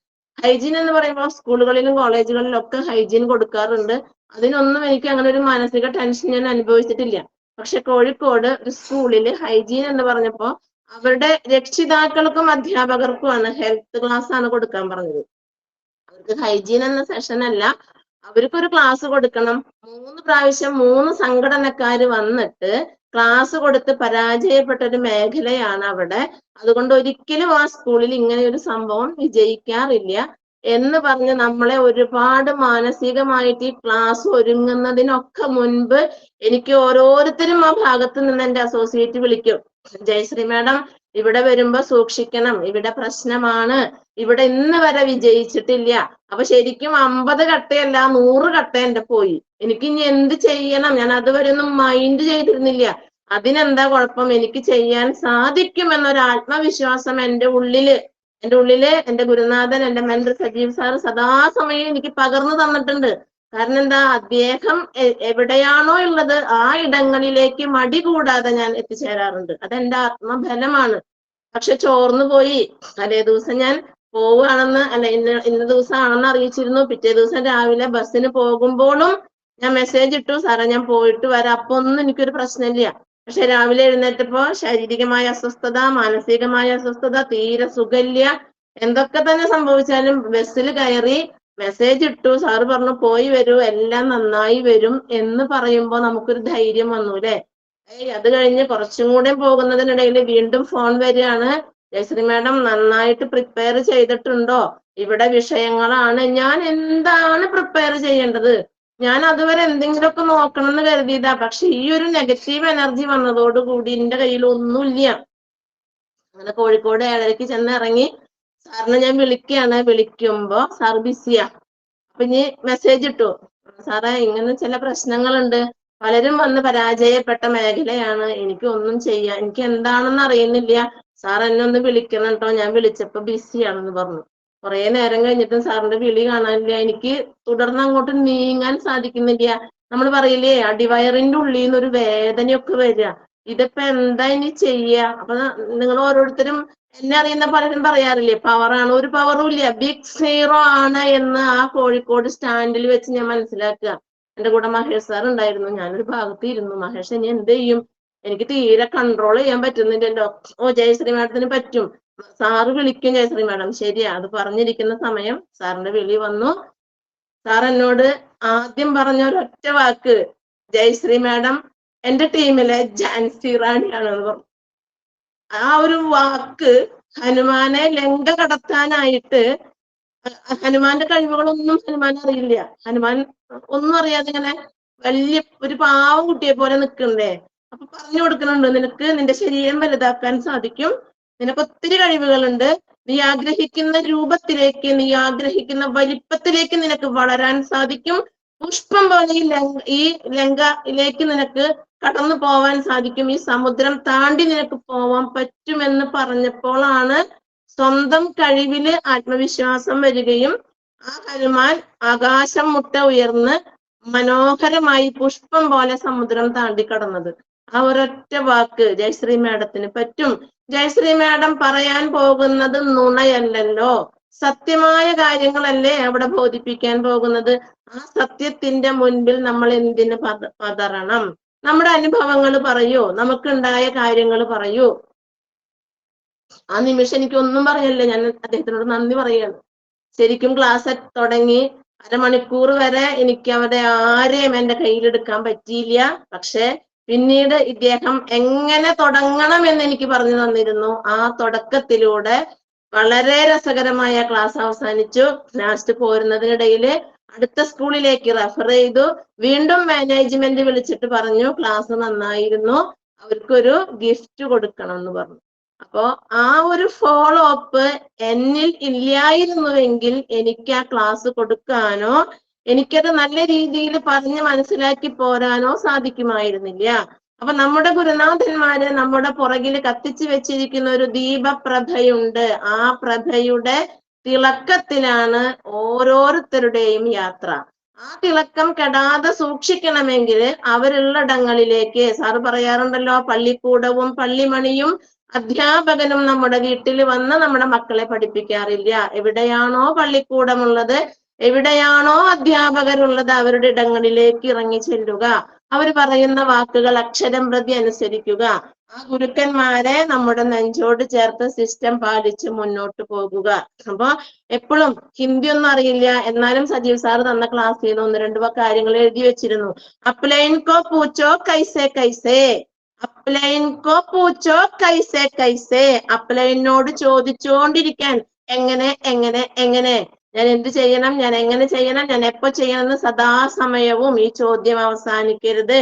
ഹൈജീൻ എന്ന് പറയുമ്പോൾ സ്കൂളുകളിലും കോളേജുകളിലും ഒക്കെ ഹൈജീൻ കൊടുക്കാറുണ്ട്. അതിനൊന്നും എനിക്ക് അങ്ങനെ ഒരു മാനസിക ടെൻഷൻ ഞാൻ അനുഭവിച്ചിട്ടില്ല. പക്ഷെ കോഴിക്കോട് ഒരു സ്കൂളില് ഹൈജീൻ എന്ന് പറഞ്ഞപ്പോ അവരുടെ രക്ഷിതാക്കൾക്കും അധ്യാപകർക്കുമാണ് ഹെൽത്ത് ക്ലാസ് ആണ് കൊടുക്കാൻ പറഞ്ഞത്. അവർക്ക് ഹൈജീൻ എന്ന സെഷൻ അല്ല, അവർക്കൊരു ക്ലാസ് കൊടുക്കണം. 3 പ്രാവശ്യം 3 സംഘടനക്കാര് വന്നിട്ട് ക്ലാസ് കൊടുത്ത് പരാജയപ്പെട്ട ഒരു മേഖലയാണ് അവിടെ. അതുകൊണ്ട് ഒരിക്കലും ആ സ്കൂളിൽ ഇങ്ങനെ ഒരു സംഭവം വിജയിക്കാറില്ല എന്ന് പറഞ്ഞ് നമ്മളെ ഒരുപാട് മാനസികമായിട്ട് ഈ ക്ലാസ് ഒരുങ്ങുന്നതിനൊക്കെ മുൻപ് എനിക്ക് ഓരോരുത്തരും ആ ഭാഗത്ത് നിന്ന് എന്റെ അസോസിയേറ്റ് വിളിക്കും, ജയശ്രീ മാഡം ഇവിടെ വരുമ്പോ സൂക്ഷിക്കണം, ഇവിടെ പ്രശ്നമാണ്, ഇവിടെ ഇന്ന് വരെ വിജയിച്ചിട്ടില്ല. അപ്പൊ ശരിക്കും 50 കട്ടയല്ല 100 കട്ട എന്റെ പോയി. എനിക്ക് ഇനി എന്ത് ചെയ്യണം, ഞാൻ അതുവരെ ഒന്നും മൈൻഡ് ചെയ്തിരുന്നില്ല. അതിനെന്താ കുഴപ്പം, എനിക്ക് ചെയ്യാൻ സാധിക്കും എന്നൊരു ആത്മവിശ്വാസം എന്റെ ഉള്ളില് എന്റെ ഗുരുനാഥൻ, എന്റെ മെന്റർ സജീവ് സാറ് സദാസമയം എനിക്ക് പകർന്നു തന്നിട്ടുണ്ട്. കാരണം എന്താ, അദ്ദേഹം എവിടെയാണോ ഉള്ളത് ആ ഇടങ്ങളിലേക്ക് മടി കൂടാതെ ഞാൻ എത്തിച്ചേരാറുണ്ട്. അതെന്റെ ആത്മബലമാണ്. പക്ഷെ ചോർന്നു പോയി. തലേ ദിവസം ഞാൻ പോവുകയാണെന്ന്, അല്ല ഇന്ന ദിവസമാണെന്ന് അറിയിച്ചിരുന്നു. പിറ്റേ ദിവസം രാവിലെ ബസ്സിന് പോകുമ്പോഴും ഞാൻ മെസ്സേജ് ഇട്ടു, സാറേ ഞാൻ പോയിട്ട് വരാം. അപ്പൊ ഒന്നും എനിക്കൊരു പ്രശ്നമില്ല. പക്ഷെ രാവിലെ എഴുന്നേറ്റപ്പോ ശാരീരികമായ അസ്വസ്ഥത, മാനസികമായ അസ്വസ്ഥത, തീരെ സുഖമില്ല. എന്തൊക്കെ തന്നെ സംഭവിച്ചാലും ബസ്സിൽ കയറി മെസ്സേജ് ഇട്ടു, സാറ് പറഞ്ഞു പോയി വരൂ, എല്ലാം നന്നായി വരും എന്ന് പറയുമ്പോ നമുക്കൊരു ധൈര്യം വന്നു അല്ലെ. അത് കഴിഞ്ഞ് കുറച്ചും കൂടെ പോകുന്നതിനിടയിൽ വീണ്ടും ഫോൺ വരികയാണ്, ജയശ്രീ മാഡം നന്നായിട്ട് പ്രിപ്പയർ ചെയ്തിട്ടുണ്ടോ, ഇവിടെ വിഷയങ്ങളാണ്. ഞാൻ എന്താണ് പ്രിപ്പയർ ചെയ്യേണ്ടത്, ഞാൻ അതുവരെ എന്തെങ്കിലുമൊക്കെ നോക്കണം എന്ന് കരുതിയതാ. പക്ഷെ ഈ ഒരു നെഗറ്റീവ് എനർജി വന്നതോടുകൂടി എന്റെ കയ്യിൽ ഒന്നുമില്ല. അങ്ങനെ കോഴിക്കോട് 7:30 ചെന്ന് ഇറങ്ങി. സാറിനെ ഞാൻ വിളിക്കുകയാണ്, വിളിക്കുമ്പോ സാർ ബിസിയാ. അപ്പൊ ഇനി മെസ്സേജ് ഇട്ടു, സാറേ ഇങ്ങനെ ചില പ്രശ്നങ്ങളുണ്ട്, പലരും വന്ന് പരാജയപ്പെട്ട മേഖലയാണ്, എനിക്ക് ഒന്നും ചെയ്യാൻ, എനിക്ക് എന്താണെന്ന് അറിയുന്നില്ല, സാർ എന്നെ ഒന്ന് വിളിക്കണം കേട്ടോ, ഞാൻ വിളിച്ചപ്പോ ബിസിയാണെന്ന് പറഞ്ഞു. കുറെ നേരം കഴിഞ്ഞിട്ടും സാറിന്റെ വിളി കാണാനില്ല. എനിക്ക് തുടർന്ന് അങ്ങോട്ട് നീങ്ങാൻ സാധിക്കുന്നില്ല. നമ്മൾ പറയില്ലേ, അടിവയറിന്റെ ഉള്ളിൽ നിന്ന് ഒരു വേദനയൊക്കെ വരിക. ഇതിപ്പോ എന്താ ഇനി ചെയ്യുക? അപ്പൊ നിങ്ങൾ ഓരോരുത്തരും, എന്നെ അറിയുന്ന പലരും പറയാറില്ലേ, പവറാണ്. ഒരു പവറും ഇല്ല, ബിഗ് സീറോ ആണ് എന്ന് ആ കോഴിക്കോട് സ്റ്റാൻഡിൽ വെച്ച് ഞാൻ മനസ്സിലാക്കുക. എന്റെ കൂടെ മഹേഷ് സാർ ഉണ്ടായിരുന്നു. ഞാനൊരു ഭാഗത്ത് ഇരുന്നു, മഹേഷ് ഇനി എന്ത് ചെയ്യും, എനിക്ക് തീരെ കൺട്രോൾ ചെയ്യാൻ പറ്റുന്നില്ലല്ലോ. ഓ ജയശ്രീ മാഡത്തിന് പറ്റും, സാറ് വിളിക്കും ജയശ്രീ മാഡം. ശരിയാ, അത് പറഞ്ഞിരിക്കുന്ന സമയം സാറിന്റെ വിളി വന്നു. സാർ എന്നോട് ആദ്യം പറഞ്ഞ ഒരൊറ്റ വാക്ക്, ജയശ്രീ മാഡം എന്റെ ടീമിലെ ജാൻസി റാണിയാണെന്ന് പറഞ്ഞു. ആ ഒരു വാക്ക് ഹനുമാനെ ലങ്ക കടത്താനായിട്ട്, ഹനുമാന്റെ കഴിവുകളൊന്നും ഹനുമാൻ അറിയില്ല. ഹനുമാൻ ഒന്നും അറിയാതെ ഇങ്ങനെ വലിയ ഒരു പാവം കുട്ടിയെ പോലെ നിൽക്കണ്ടേ. അപ്പൊ പറഞ്ഞു കൊടുക്കുന്നുണ്ട്, നിനക്ക് നിന്റെ ശരീരം വലുതാക്കാൻ സാധിക്കും, നിനക്ക് ഒത്തിരി കഴിവുകളുണ്ട്, നീ ആഗ്രഹിക്കുന്ന രൂപത്തിലേക്ക്, നീ ആഗ്രഹിക്കുന്ന വലിപ്പത്തിലേക്ക് നിനക്ക് വളരാൻ സാധിക്കും, പുഷ്പം പോലെ ഈ ലങ്കയിലേക്ക് നിനക്ക് കടന്നു പോവാൻ സാധിക്കും, ഈ സമുദ്രം താണ്ടി നിനക്ക് പോവാൻ പറ്റുമെന്ന് പറഞ്ഞപ്പോഴാണ് സ്വന്തം കഴിവില് ആത്മവിശ്വാസം വരികയും ആ ഹനുമാൻ ആകാശം മുട്ട ഉയർന്ന് മനോഹരമായി പുഷ്പം പോലെ സമുദ്രം താണ്ടി കടന്നത്. ആ ഒരൊറ്റ വാക്ക് ജയശ്രീ മാഡത്തിന് പറ്റും. ജയശ്രീ മാഡം പറയാൻ പോകുന്നത് നുണയല്ലല്ലോ, സത്യമായ കാര്യങ്ങളല്ലേ അവിടെ ബോധിപ്പിക്കാൻ പോകുന്നത്. ആ സത്യത്തിന്റെ മുൻപിൽ നമ്മൾ എന്തിന് പതറണം? നമ്മുടെ അനുഭവങ്ങൾ പറയൂ, നമുക്കുണ്ടായ കാര്യങ്ങൾ പറയൂ. ആ നിമിഷം എനിക്ക് ഒന്നും പറയല്ലേ, ഞാൻ അദ്ദേഹത്തിനോട് നന്ദി പറയാണ്. ശരിക്കും ക്ലാസ് തുടങ്ങി അരമണിക്കൂർ വരെ എനിക്ക് അവിടെ ആരെയും എന്റെ കയ്യിലെടുക്കാൻ പറ്റിയില്ല. പക്ഷെ പിന്നീട് ഇദ്ദേഹം എങ്ങനെ തുടങ്ങണം എന്ന് എനിക്ക് പറഞ്ഞു തന്നിരുന്നു. ആ തുടക്കത്തിലൂടെ വളരെ രസകരമായ ക്ലാസ് അവസാനിച്ചു. ലാസ്റ്റ് പോരുന്നതിനിടയില് അടുത്ത സ്കൂളിലേക്ക് റെഫർ ചെയ്തു. വീണ്ടും മാനേജ്മെന്റ് വിളിച്ചിട്ട് പറഞ്ഞു ക്ലാസ് നന്നായിരുന്നു, അവർക്കൊരു ഗിഫ്റ്റ് കൊടുക്കണം എന്ന് പറഞ്ഞു. അപ്പോ ആ ഒരു ഫോളോ അപ്പ് എന്നിൽ ഇല്ലായിരുന്നുവെങ്കിൽ എനിക്ക് ആ ക്ലാസ് കൊടുക്കാനോ എനിക്കത് നല്ല രീതിയിൽ പറഞ്ഞ് മനസ്സിലാക്കി പോരാനോ സാധിക്കുമായിരുന്നില്ല. അപ്പൊ നമ്മുടെ ഗുരുനാഥന്മാര് നമ്മുടെ പുറകിൽ കത്തിച്ചു വെച്ചിരിക്കുന്ന ഒരു ദീപപ്രഭയുണ്ട്. ആ പ്രഭയുടെ തിളക്കത്തിലാണ് ഓരോരുത്തരുടെയും യാത്ര. ആ തിളക്കം കെടാതെ സൂക്ഷിക്കണമെങ്കിൽ അവരുള്ളിടങ്ങളിലേക്ക്, സാറ് പറയാറുണ്ടല്ലോ, പള്ളിക്കൂടവും പള്ളിമണിയും അധ്യാപകനും നമ്മുടെ വീട്ടിൽ വന്ന് നമ്മുടെ മക്കളെ പഠിപ്പിക്കാറില്ല. എവിടെയാണോ പള്ളിക്കൂടമുള്ളത്, എവിടെയാണോ അധ്യാപകരുള്ളത്, അവരുടെ ഇടങ്ങളിലേക്ക് ഇറങ്ങി ചെല്ലുക. അവർ പറയുന്ന വാക്കുകൾ അക്ഷരം പ്രതി അനുസരിക്കുക. ആ ഗുരുക്കന്മാരെ നമ്മുടെ നെഞ്ചോട് ചേർത്ത് സിസ്റ്റം പാലിച്ച് മുന്നോട്ട് പോകുക. അപ്പൊ എപ്പോഴും ഹിന്ദി ഒന്നും അറിയില്ല, എന്നാലും സജീവ് സാർ തന്ന ക്ലാസ്സിൽ നിന്ന് ഒന്ന് രണ്ട് കാര്യങ്ങൾ എഴുതി വെച്ചിരുന്നു. അപ്ലൈൻ കോ പൂച്ചോ കൈസേ കൈസേ, അപ്ലൈൻ കോ പൂച്ചോ കൈസേ കൈസേ. അപ്ലൈനോട് ചോദിച്ചുകൊണ്ടിരിക്കാൻ, എങ്ങനെ എങ്ങനെ എങ്ങനെ, ഞാൻ എന്ത് ചെയ്യണം, ഞാൻ എങ്ങനെ ചെയ്യണം, ഞാൻ എപ്പോ ചെയ്യണം എന്ന് സദാസമയവും ഈ ചോദ്യം അവസാനിക്കരുത്.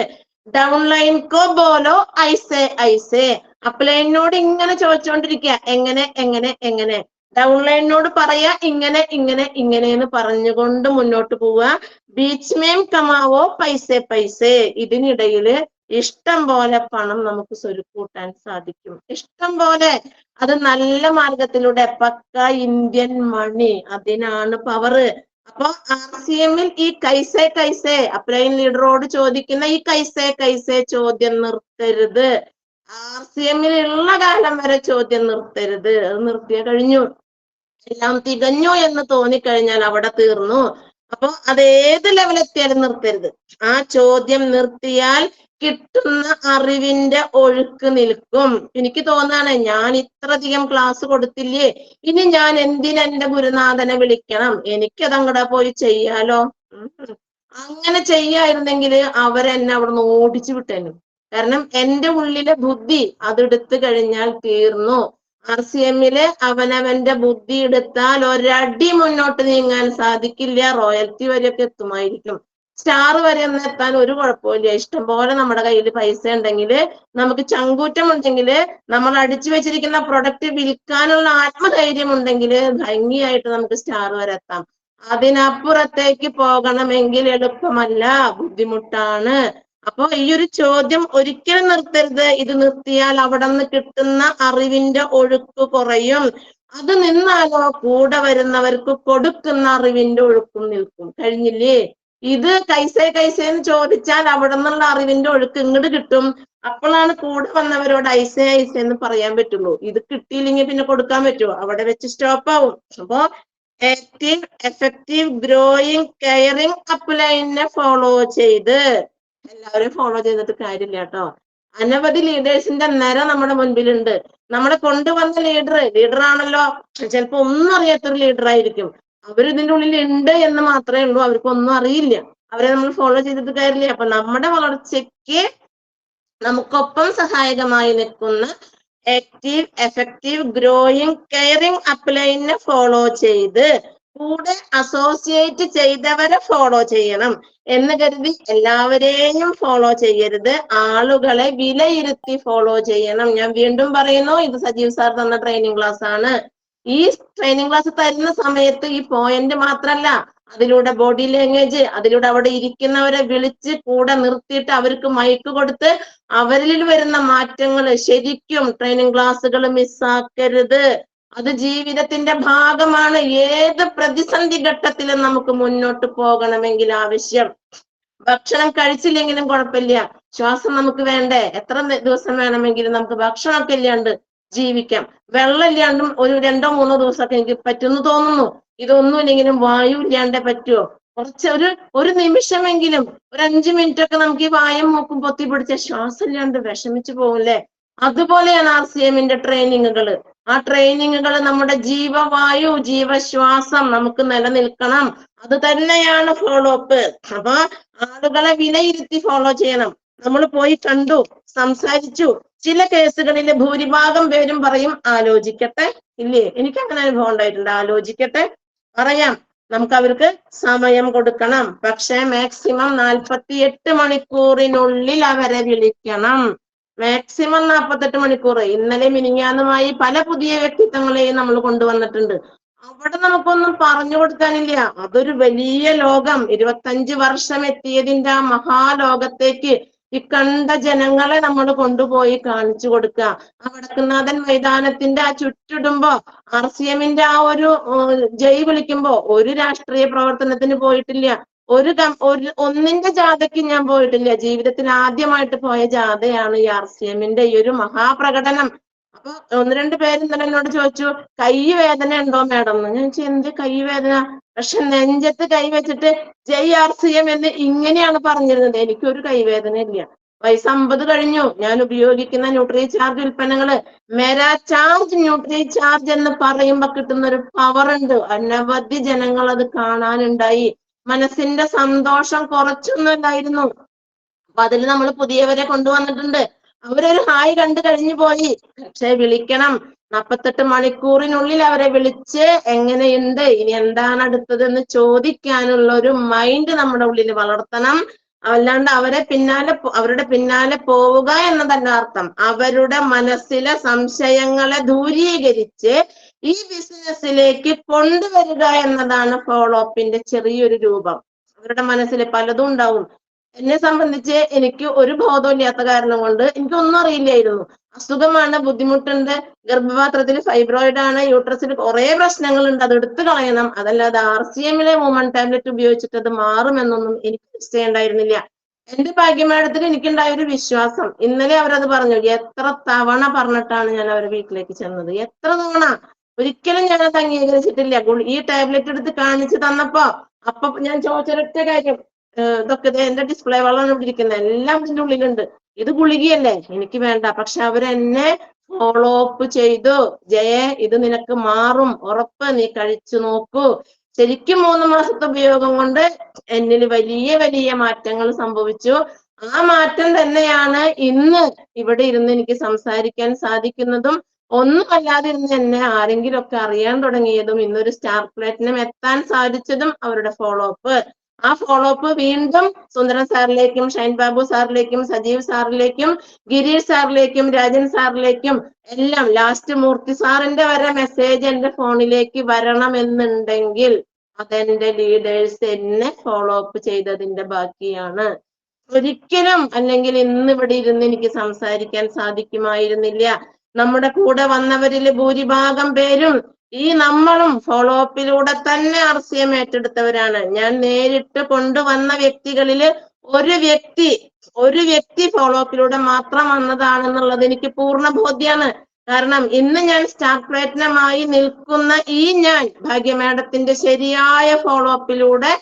ഡൗൺലൈൻ കോ ബോലോ ഐസേ ഐസേ. അപ്ലൈനോട് ഇങ്ങനെ ചോദിച്ചുകൊണ്ടിരിക്കുക, എങ്ങനെ എങ്ങനെ എങ്ങനെ. ഡൗൺലൈനോട് പറയാ, ഇങ്ങനെ ഇങ്ങനെ ഇങ്ങനെ എന്ന് പറഞ്ഞുകൊണ്ട് മുന്നോട്ട് പോവുക. ബീച്ച് മേം കമാവോ പൈസേ പൈസേ. ഇതിനിടയില് ഇഷ്ടം പോലെ പണം നമുക്ക് സ്വരുക്കൂട്ടാൻ സാധിക്കും, ഇഷ്ടം പോലെ. അത് നല്ല മാർഗത്തിലൂടെ, പക്ക ഇന്ത്യൻ മണി, അതിനാണ് പവറ്. അപ്പൊ RCM-ൽ ഈ കൈസേ കൈസേ, അപ്ലൈൻ ലീഡറോട് ചോദിക്കുന്ന ഈ കൈസേ കൈസേ ചോദ്യം നിർത്തരുത്. RCM-ൽ ഉള്ള കാലം വരെ ചോദ്യം നിർത്തരുത്. അത് നിർത്തിയ കഴിഞ്ഞു, എല്ലാം തികഞ്ഞു എന്ന് തോന്നിക്കഴിഞ്ഞാൽ അവിടെ തീർന്നു. അപ്പൊ അത് ഏത് ലെവലെത്തിയാലും നിർത്തരുത്. ആ ചോദ്യം നിർത്തിയാൽ കിട്ടുന്ന അറിവിന്റെ ഒഴുക്ക് നിൽക്കും. എനിക്ക് തോന്നാണ്, ഞാൻ ഇത്രയധികം ക്ലാസ് കൊടുത്തില്ലേ, ഇനി ഞാൻ എന്തിനെന്റെ ഗുരുനാഥനെ വിളിക്കണം, എനിക്കതങ്ങടെ പോയി ചെയ്യാലോ. അങ്ങനെ ചെയ്യായിരുന്നെങ്കിൽ അവരെന്നെ അവിടുന്ന് ഓടിച്ചു വിട്ടേനു. കാരണം എന്റെ ഉള്ളിലെ ബുദ്ധി അതെടുത്തു കഴിഞ്ഞാൽ തീർന്നു. RCM-ല് അവനവന്റെ ബുദ്ധി എടുത്താൽ ഒരടി മുന്നോട്ട് നീങ്ങാൻ സാധിക്കില്ല. റോയൽറ്റി വരെയൊക്കെ എത്തുമായിരിക്കും, സ്റ്റാർ വരെ ഒന്നും എത്താൻ ഒരു കുഴപ്പമില്ല. ഇഷ്ടംപോലെ നമ്മുടെ കയ്യിൽ പൈസ ഉണ്ടെങ്കിൽ, നമുക്ക് ചങ്കൂറ്റം ഉണ്ടെങ്കിൽ, നമ്മൾ അടിച്ചു വെച്ചിരിക്കുന്ന പ്രൊഡക്റ്റ് വിൽക്കാനുള്ള ആത്മധൈര്യം ഉണ്ടെങ്കിൽ ഭംഗിയായിട്ട് നമുക്ക് സ്റ്റാർ വരെ എത്താം. അതിനപ്പുറത്തേക്ക് പോകണമെങ്കിൽ എളുപ്പമല്ല, ബുദ്ധിമുട്ടാണ്. അപ്പൊ ഈ ഒരു ചോദ്യം ഒരിക്കലും നിർത്തരുത്. ഇത് നിർത്തിയാൽ അവിടെ നിന്ന് കിട്ടുന്ന അറിവിന്റെ ഒഴുക്ക് കുറയും. അത് നിന്നാലോ കൂടെ വരുന്നവർക്ക് കൊടുക്കുന്ന അറിവിന്റെ ഒഴുക്കും നിൽക്കും. കഴിഞ്ഞില്ലേ? ഇത് കൈസേ കൈസേ എന്ന് ചോദിച്ചാൽ അവിടെ നിന്നുള്ള അറിവിന്റെ ഒഴുക്ക് ഇങ്ങോട്ട് കിട്ടും. അപ്പോഴാണ് കൂടെ വന്നവരോട് ഐസേ ഐസേ എന്ന് പറയാൻ പറ്റുള്ളൂ. ഇത് കിട്ടിയില്ലെങ്കിൽ പിന്നെ കൊടുക്കാൻ പറ്റുമോ? അവിടെ വെച്ച് സ്റ്റോപ്പ് ആവും. അപ്പോ ആക്റ്റീവ്, എഫക്റ്റീവ്, ഗ്രോയിങ്, കെയറിങ് അപ്ലൈനെ ഫോളോ ചെയ്ത്, എല്ലാവരും ഫോളോ ചെയ്തിട്ട് കാര്യമില്ല കേട്ടോ. അനവധി ലീഡേഴ്സിന്റെ നിര നമ്മുടെ മുൻപിലുണ്ട്. നമ്മളെ കൊണ്ടുവന്ന ലീഡർ ആണല്ലോ, ചിലപ്പോ ഒന്നും അറിയാത്തൊരു ലീഡർ ആയിരിക്കും. അവരിതിന്റെ ഉള്ളിൽ ഉണ്ട് എന്ന് മാത്രമേ ഉള്ളൂ, അവർക്ക് ഒന്നും അറിയില്ല. അവരെ നമ്മൾ ഫോളോ ചെയ്തിട്ട് കാര്യമില്ല. അപ്പൊ നമ്മുടെ വളർച്ചയ്ക്ക് നമുക്കൊപ്പം സഹായകമായി നിൽക്കുന്ന ആക്റ്റീവ്, എഫക്റ്റീവ്, ഗ്രോയിങ്, കെയറിങ് അപ്ലൈനെ ഫോളോ ചെയ്ത്, കൂടെ അസോസിയേറ്റ് ചെയ്തവരെ ഫോളോ ചെയ്യണം എന്ന് കരുതി എല്ലാവരെയും ഫോളോ ചെയ്യരുത്. ആളുകളെ വിലയിരുത്തി ഫോളോ ചെയ്യണം. ഞാൻ വീണ്ടും പറയുന്നു, ഇത് സജീവ് സാർ തന്ന ട്രെയിനിങ് ക്ലാസ് ആണ്. ഈ ട്രെയിനിങ് ക്ലാസ് തരുന്ന സമയത്ത് ഈ പോയിന്റ് മാത്രല്ല, അതിലൂടെ ബോഡി ലാംഗ്വേജ്, അതിലൂടെ അവിടെ ഇരിക്കുന്നവരെ വിളിച്ച് കൂടെ നിർത്തിയിട്ട് അവർക്ക് മൈക്ക് കൊടുത്ത് അവരിൽ വരുന്ന മാറ്റങ്ങൾ ശരിക്കും ട്രെയിനിങ് ക്ലാസ്സുകൾ മിസ്സാക്കരുത്. അത് ജീവിതത്തിന്റെ ഭാഗമാണ്. ഏത് പ്രതിസന്ധി ഘട്ടത്തിലും നമുക്ക് മുന്നോട്ട് പോകണമെങ്കിൽ ആവശ്യം. ഭക്ഷണം കഴിച്ചില്ലെങ്കിലും കുഴപ്പമില്ല, ശ്വാസം നമുക്ക് വേണ്ടേ? എത്ര ദിവസം വേണമെങ്കിലും നമുക്ക് ഭക്ഷണമൊക്കെ ഇല്ലാണ്ട് ജീവിക്കാം. വെള്ളം ഇല്ലാണ്ടും ഒരു 2-3 ദിവസമൊക്കെ എനിക്ക് പറ്റുമെന്ന് തോന്നുന്നു. ഇതൊന്നും ഇല്ലെങ്കിലും വായു ഇല്ലാണ്ടേ പറ്റുമോ? കുറച്ച് ഒരു നിമിഷമെങ്കിലും, ഒരു 5 മിനിറ്റ് ഒക്കെ നമുക്ക് ഈ വായും മൂക്കും പൊത്തി പിടിച്ച ശ്വാസം ഇല്ലാണ്ട് വിഷമിച്ചു പോകില്ലേ? അതുപോലെയാണ് RCM-ന്റെ ട്രെയിനിങ്ങുകൾ. ആ ട്രെയിനിങ്ങുകൾ നമ്മുടെ ജീവവായു, ജീവശ്വാസം നമുക്ക് നിലനിൽക്കണം. അത് തന്നെയാണ് ഫോളോ അപ്പ്. അപ്പൊ ആളുകളെ വിലയിരുത്തി ഫോളോ ചെയ്യണം. നമ്മൾ പോയി കണ്ടു, സംസാരിച്ചു. ചില കേസുകളിൽ ഭൂരിഭാഗം പേരും പറയും ആലോചിക്കട്ടെ. ഇല്ലേ? എനിക്ക് അങ്ങനെ അനുഭവം ഉണ്ടായിട്ടുണ്ട്. ആലോചിക്കട്ടെ, പറയാം. നമുക്ക് അവർക്ക് സമയം കൊടുക്കണം. പക്ഷെ മാക്സിമം 48 മണിക്കൂറിനുള്ളിൽ അവരെ വിളിക്കണം. മാക്സിമം 48 മണിക്കൂർ. ഇന്നലെ മിനിങ്ങാന്നുമായി പല പുതിയ വ്യക്തിത്വങ്ങളെയും നമ്മൾ കൊണ്ടുവന്നിട്ടുണ്ട്. അവിടെ നമുക്കൊന്നും പറഞ്ഞു കൊടുക്കാനില്ല. അതൊരു വലിയ ലോകം. 25 വർഷം എത്തിയതിന്റെ ആ മഹാലോകത്തേക്ക് ഈ കണ്ട ജനങ്ങളെ നമ്മൾ കൊണ്ടുപോയി കാണിച്ചു കൊടുക്കുക. ആ വടക്കുന്നാഥൻ മൈതാനത്തിന്റെ ആ ചുറ്റിടുമ്പോ RCMന്റെ ആ ഒരു ജയ് വിളിക്കുമ്പോ ഒരു രാഷ്ട്രീയ പ്രവർത്തനത്തിന് പോയിട്ടില്ല. ഒന്നിന്റെ ജാഥയ്ക്ക് ഞാൻ പോയിട്ടില്ല. ജീവിതത്തിൽ ആദ്യമായിട്ട് പോയ ജാഥയാണ് ഈ RCMന്റെ ഈ ഒരു മഹാപ്രകടനം. അപ്പൊ 1-2 പേര് ഇന്നലെ എന്നോട് ചോദിച്ചു, കൈ വേദന ഉണ്ടോ മാഡം എന്ന്. ഞാൻ ചോദിച്ചു, എന്ത് കൈ വേദന? പക്ഷെ നെഞ്ചത്ത് കൈ വെച്ചിട്ട് ജയ് RCM എന്ന് ഇങ്ങനെയാണ് പറഞ്ഞിരുന്നത്. എനിക്കൊരു കൈവേദന ഇല്ല. വയസ്സ് 50 കഴിഞ്ഞു. ഞാൻ ഉപയോഗിക്കുന്ന ന്യൂട്രി ചാർജ് ഉൽപ്പന്നങ്ങള് മെരാ ചാർജ് ന്യൂട്രി ചാർജ് എന്ന് പറയുമ്പോ കിട്ടുന്ന ഒരു പവർ ഉണ്ട്. അനവധി ജനങ്ങൾ അത് കാണാനുണ്ടായി. മനസ്സിന്റെ സന്തോഷം കുറച്ചൊന്നുമില്ലായിരുന്നു. അപ്പൊ അതിൽ നമ്മൾ പുതിയവരെ കൊണ്ടുവന്നിട്ടുണ്ട്. അവരൊരു ഹായ് കണ്ടു കഴിഞ്ഞു പോയി. പക്ഷെ വിളിക്കണം. 48 മണിക്കൂറിനുള്ളിൽ അവരെ വിളിച്ച് എങ്ങനെയുണ്ട്, ഇനി എന്താണ് അടുത്തതെന്ന് ചോദിക്കാനുള്ള ഒരു മൈൻഡ് നമ്മുടെ ഉള്ളിൽ വളർത്തണം. അല്ലാണ്ട് അവരുടെ പിന്നാലെ പോവുക എന്നതല്ല അർത്ഥം. അവരുടെ മനസ്സിലെ സംശയങ്ങളെ ദൂരീകരിച്ച് ഈ ബിസിനസ്സിലേക്ക് കൊണ്ടുവരിക എന്നതാണ് ഫോളോ അപ്പിന്റെ ചെറിയൊരു രൂപം. അവരുടെ മനസ്സിൽ പലതും ഉണ്ടാവും. എന്നെ സംബന്ധിച്ച് എനിക്ക് ഒരു ബോധമില്ലാത്ത കാരണം കൊണ്ട് എനിക്കൊന്നും അറിയില്ലായിരുന്നു. അസുഖമാണ്, ബുദ്ധിമുട്ടുണ്ട്, ഗർഭപാത്രത്തിൽ ഫൈബ്രോയിഡ് ആണ്, യൂട്രസിൽ കുറെ പ്രശ്നങ്ങളുണ്ട്, അത് എടുത്തു കളയണം. അതല്ലാതെ RCMലെ വുമൺ ടാബ്ലറ്റ് ഉപയോഗിച്ചിട്ട് അത് മാറുമെന്നൊന്നും എനിക്ക് നിശ്ചയമുണ്ടായിരുന്നില്ല. എന്റെ ഭാഗ്യമായിടത്തിൽ എനിക്കുണ്ടായ ഒരു വിശ്വാസം. ഇന്നലെ അവരത് പറഞ്ഞു. എത്ര തവണ പറഞ്ഞിട്ടാണ് ഞാൻ അവരുടെ വീട്ടിലേക്ക് ചെന്നത്, എത്ര തവണ. ഒരിക്കലും ഞാനത് അംഗീകരിച്ചിട്ടില്ല. ഈ ടാബ്ലറ്റ് എടുത്ത് കാണിച്ചു തന്നപ്പോ അപ്പൊ ഞാൻ ചോദിച്ചൊരൊറ്റ കാര്യം, ഇതൊക്കെ എന്റെ ഡിസ്പ്ലേ വളമാണ് ഇവിടെ ഇരിക്കുന്നത്, എല്ലാം ഇതിന്റെ ഉള്ളിലുണ്ട്, ഇത് ഗുളികയല്ലേ, എനിക്ക് വേണ്ട. പക്ഷെ അവരെന്നെ ഫോളോ അപ്പ് ചെയ്തു. ജയെ, ഇത് നിനക്ക് മാറും, ഉറപ്പ്, നീ കഴിച്ചു നോക്കൂ. ശരിക്കും 3 മാസത്തെ ഉപയോഗം കൊണ്ട് എന്നിൽ വലിയ വലിയ മാറ്റങ്ങൾ സംഭവിച്ചു. ആ മാറ്റം തന്നെയാണ് ഇന്ന് ഇവിടെ ഇരുന്ന് എനിക്ക് സംസാരിക്കാൻ സാധിക്കുന്നതും ഒന്നുമല്ലാതിരുന്ന് എന്നെ ആരെങ്കിലും ഒക്കെ അറിയാൻ തുടങ്ങിയതും ഇന്നൊരു സ്റ്റാർ പ്ലാറ്റിനം എത്താൻ സാധിച്ചതും അവരുടെ ഫോളോ അപ്പ്. ആ ഫോളോ അപ്പ് വീണ്ടും സുന്ദരൻ സാറിലേക്കും ഷൈൻ ബാബു സാറിലേക്കും സജീവ് സാറിലേക്കും ഗിരീഷ് സാറിലേക്കും രാജൻ സാറിലേക്കും എല്ലാം, ലാസ്റ്റ് മൂർത്തി സാറിന്റെ വരെ മെസ്സേജ് എന്റെ ഫോണിലേക്ക് വരണമെന്നുണ്ടെങ്കിൽ അതെന്റെ ലീഡേഴ്സ് എന്നെ ഫോളോ അപ്പ് ചെയ്തതിന്റെ ബാക്കിയാണ്. ഒരിക്കലും അല്ലെങ്കിൽ ഇന്ന് ഇവിടെ ഇരുന്ന് എനിക്ക് സംസാരിക്കാൻ സാധിക്കുമായിരുന്നില്ല. നമ്മുടെ കൂടെ വന്നവരിൽ ഭൂരിഭാഗം പേരും ഈ നമ്മളും ഫോളോ അപ്പിലൂടെ തന്നെ RCM ഏറ്റെടുത്തവരാണ്. ഞാൻ നേരിട്ട് കൊണ്ടുവന്ന വ്യക്തികളില് ഒരു വ്യക്തി ഫോളോ അപ്പിലൂടെ മാത്രം വന്നതാണെന്നുള്ളത് എനിക്ക് പൂർണ്ണ ബോധ്യമാണ്. കാരണം ഇന്ന് ഞാൻ സ്റ്റാർ പ്ലാറ്റിനമായി നിൽക്കുന്ന ഞാൻ ഭാഗ്യ മാഡത്തിന്റെ ശരിയായ ഫോളോ അപ്പിലൂടെ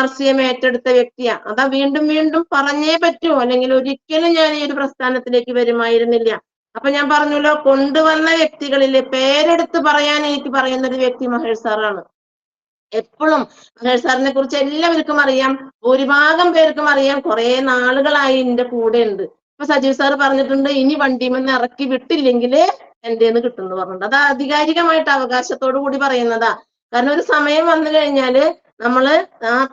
RCM ഏറ്റെടുത്ത വ്യക്തിയാ. അതാ വീണ്ടും വീണ്ടും പറഞ്ഞേ പറ്റൂ, അല്ലെങ്കിൽ ഒരിക്കലും ഞാൻ ഈ ഒരു പ്രസ്ഥാനത്തിലേക്ക് വരുമായിരുന്നില്ല. അപ്പൊ ഞാൻ പറഞ്ഞല്ലോ, കൊണ്ടുവന്ന വ്യക്തികളില് പേരെടുത്ത് പറയാൻ എനിക്ക് പറയുന്ന ഒരു വ്യക്തി മഹേഷ് സാറാണ്. എപ്പോഴും മഹേഷ് സാറിനെ കുറിച്ച് എല്ലാവർക്കും അറിയാം, ഭൂരിഭാഗം പേർക്കും അറിയാം. കുറെ നാളുകളായി എന്റെ കൂടെ ഉണ്ട്. ഇപ്പൊ സജീവ് സാർ പറഞ്ഞിട്ടുണ്ട്, ഇനി വണ്ടിമെന്ന് ഇറക്കി വിട്ടില്ലെങ്കിൽ എന്റേന്ന് കിട്ടുമെന്ന് പറഞ്ഞിട്ടുണ്ട്. അത് ആധികാരികമായിട്ട് അവകാശത്തോടു കൂടി പറയുന്നതാ. കാരണം ഒരു സമയം വന്നു കഴിഞ്ഞാല് നമ്മള്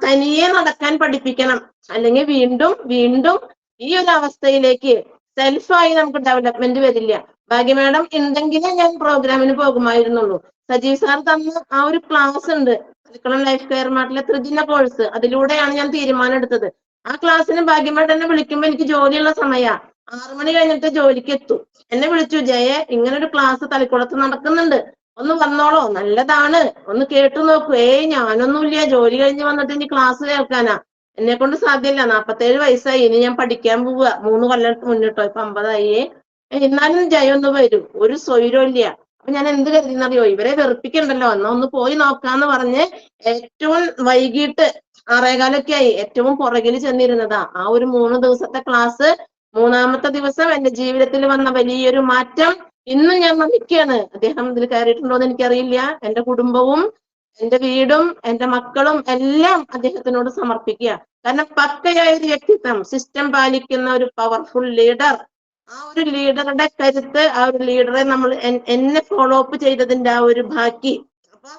തനിയെ നടക്കാൻ പഠിപ്പിക്കണം. അല്ലെങ്കിൽ വീണ്ടും വീണ്ടും ഈ ഒരു അവസ്ഥയിലേക്ക് സെൽഫായി നമുക്ക് ഡെവലപ്മെന്റ് വരില്ല. ഭാഗ്യ മാഡം ഉണ്ടെങ്കിലേ ഞാൻ പ്രോഗ്രാമിന് പോകുമായിരുന്നുള്ളൂ. സജീവ് സാർ തന്ന ആ ഒരു ക്ലാസ് ഉണ്ട്, തളിക്കുളം ലൈഫ് കെയർ മാർട്ടിലെ ത്രിദിന കോഴ്സ്, അതിലൂടെയാണ് ഞാൻ തീരുമാനം എടുത്തത്. ആ ക്ലാസ്സിന് ഭാഗ്യമായിട്ട് എന്നെ വിളിക്കുമ്പോ എനിക്ക് ജോലിയുള്ള സമയ, 6 മണി കഴിഞ്ഞിട്ട് ജോലിക്ക് എത്തും. എന്നെ വിളിച്ചു, ജയെ, ഇങ്ങനെ ഒരു ക്ലാസ് തളിക്കുളത്ത് നടക്കുന്നുണ്ട്, ഒന്ന് വന്നോളോ, നല്ലതാണ്, ഒന്ന് കേട്ടു നോക്കൂ. ഞാനൊന്നുമില്ല, ജോലി കഴിഞ്ഞ് വന്നിട്ട് ഇനി ക്ലാസ് കേൾക്കാനാ, എന്നെ കൊണ്ട് സാധ്യമല്ല, 47 വയസ്സായി, ഇനി ഞാൻ പഠിക്കാൻ പോവുക, 3 കൊല്ലം മുന്നിട്ടോ, ഇപ്പൊ 50 എന്നാലും ജയ ഒന്ന് വരും, ഒരു സ്വൈരം ഇല്ല. അപ്പൊ ഞാൻ എന്ത് കരുതിന്നറിയോ, ഇവരെ വെറുപ്പിക്കണ്ടല്ലോ, എന്നാ ഒന്ന് പോയി നോക്കാന്ന് പറഞ്ഞ് ഏറ്റവും വൈകിട്ട് 6:15 ആയി ഏറ്റവും പുറകിൽ ചെന്നിരുന്നതാ. ആ ഒരു 3 ദിവസത്തെ ക്ലാസ്, 3-ാമത്തെ ദിവസം എന്റെ ജീവിതത്തിൽ വന്ന വലിയൊരു മാറ്റം ഇന്നും ഞാൻ നമിക്കുകയാണ്. അദ്ദേഹം ഇതിൽ കയറിയിട്ടുണ്ടോ എന്ന് എനിക്കറിയില്ല. എന്റെ കുടുംബവും എന്റെ വീടും എന്റെ മക്കളും എല്ലാം അദ്ദേഹത്തിനോട് സമർപ്പിക്കുക. കാരണം പക്കയായ ഒരു വ്യക്തിത്വം, സിസ്റ്റം പാലിക്കുന്ന ഒരു പവർഫുൾ ലീഡർ. ആ ഒരു ലീഡറുടെ കരുത്ത്, ആ ഒരു ലീഡറെ നമ്മൾ എന്നെ ഫോളോ അപ്പ് ചെയ്തതിന്റെ ആ ഒരു ബാക്കി. അപ്പൊ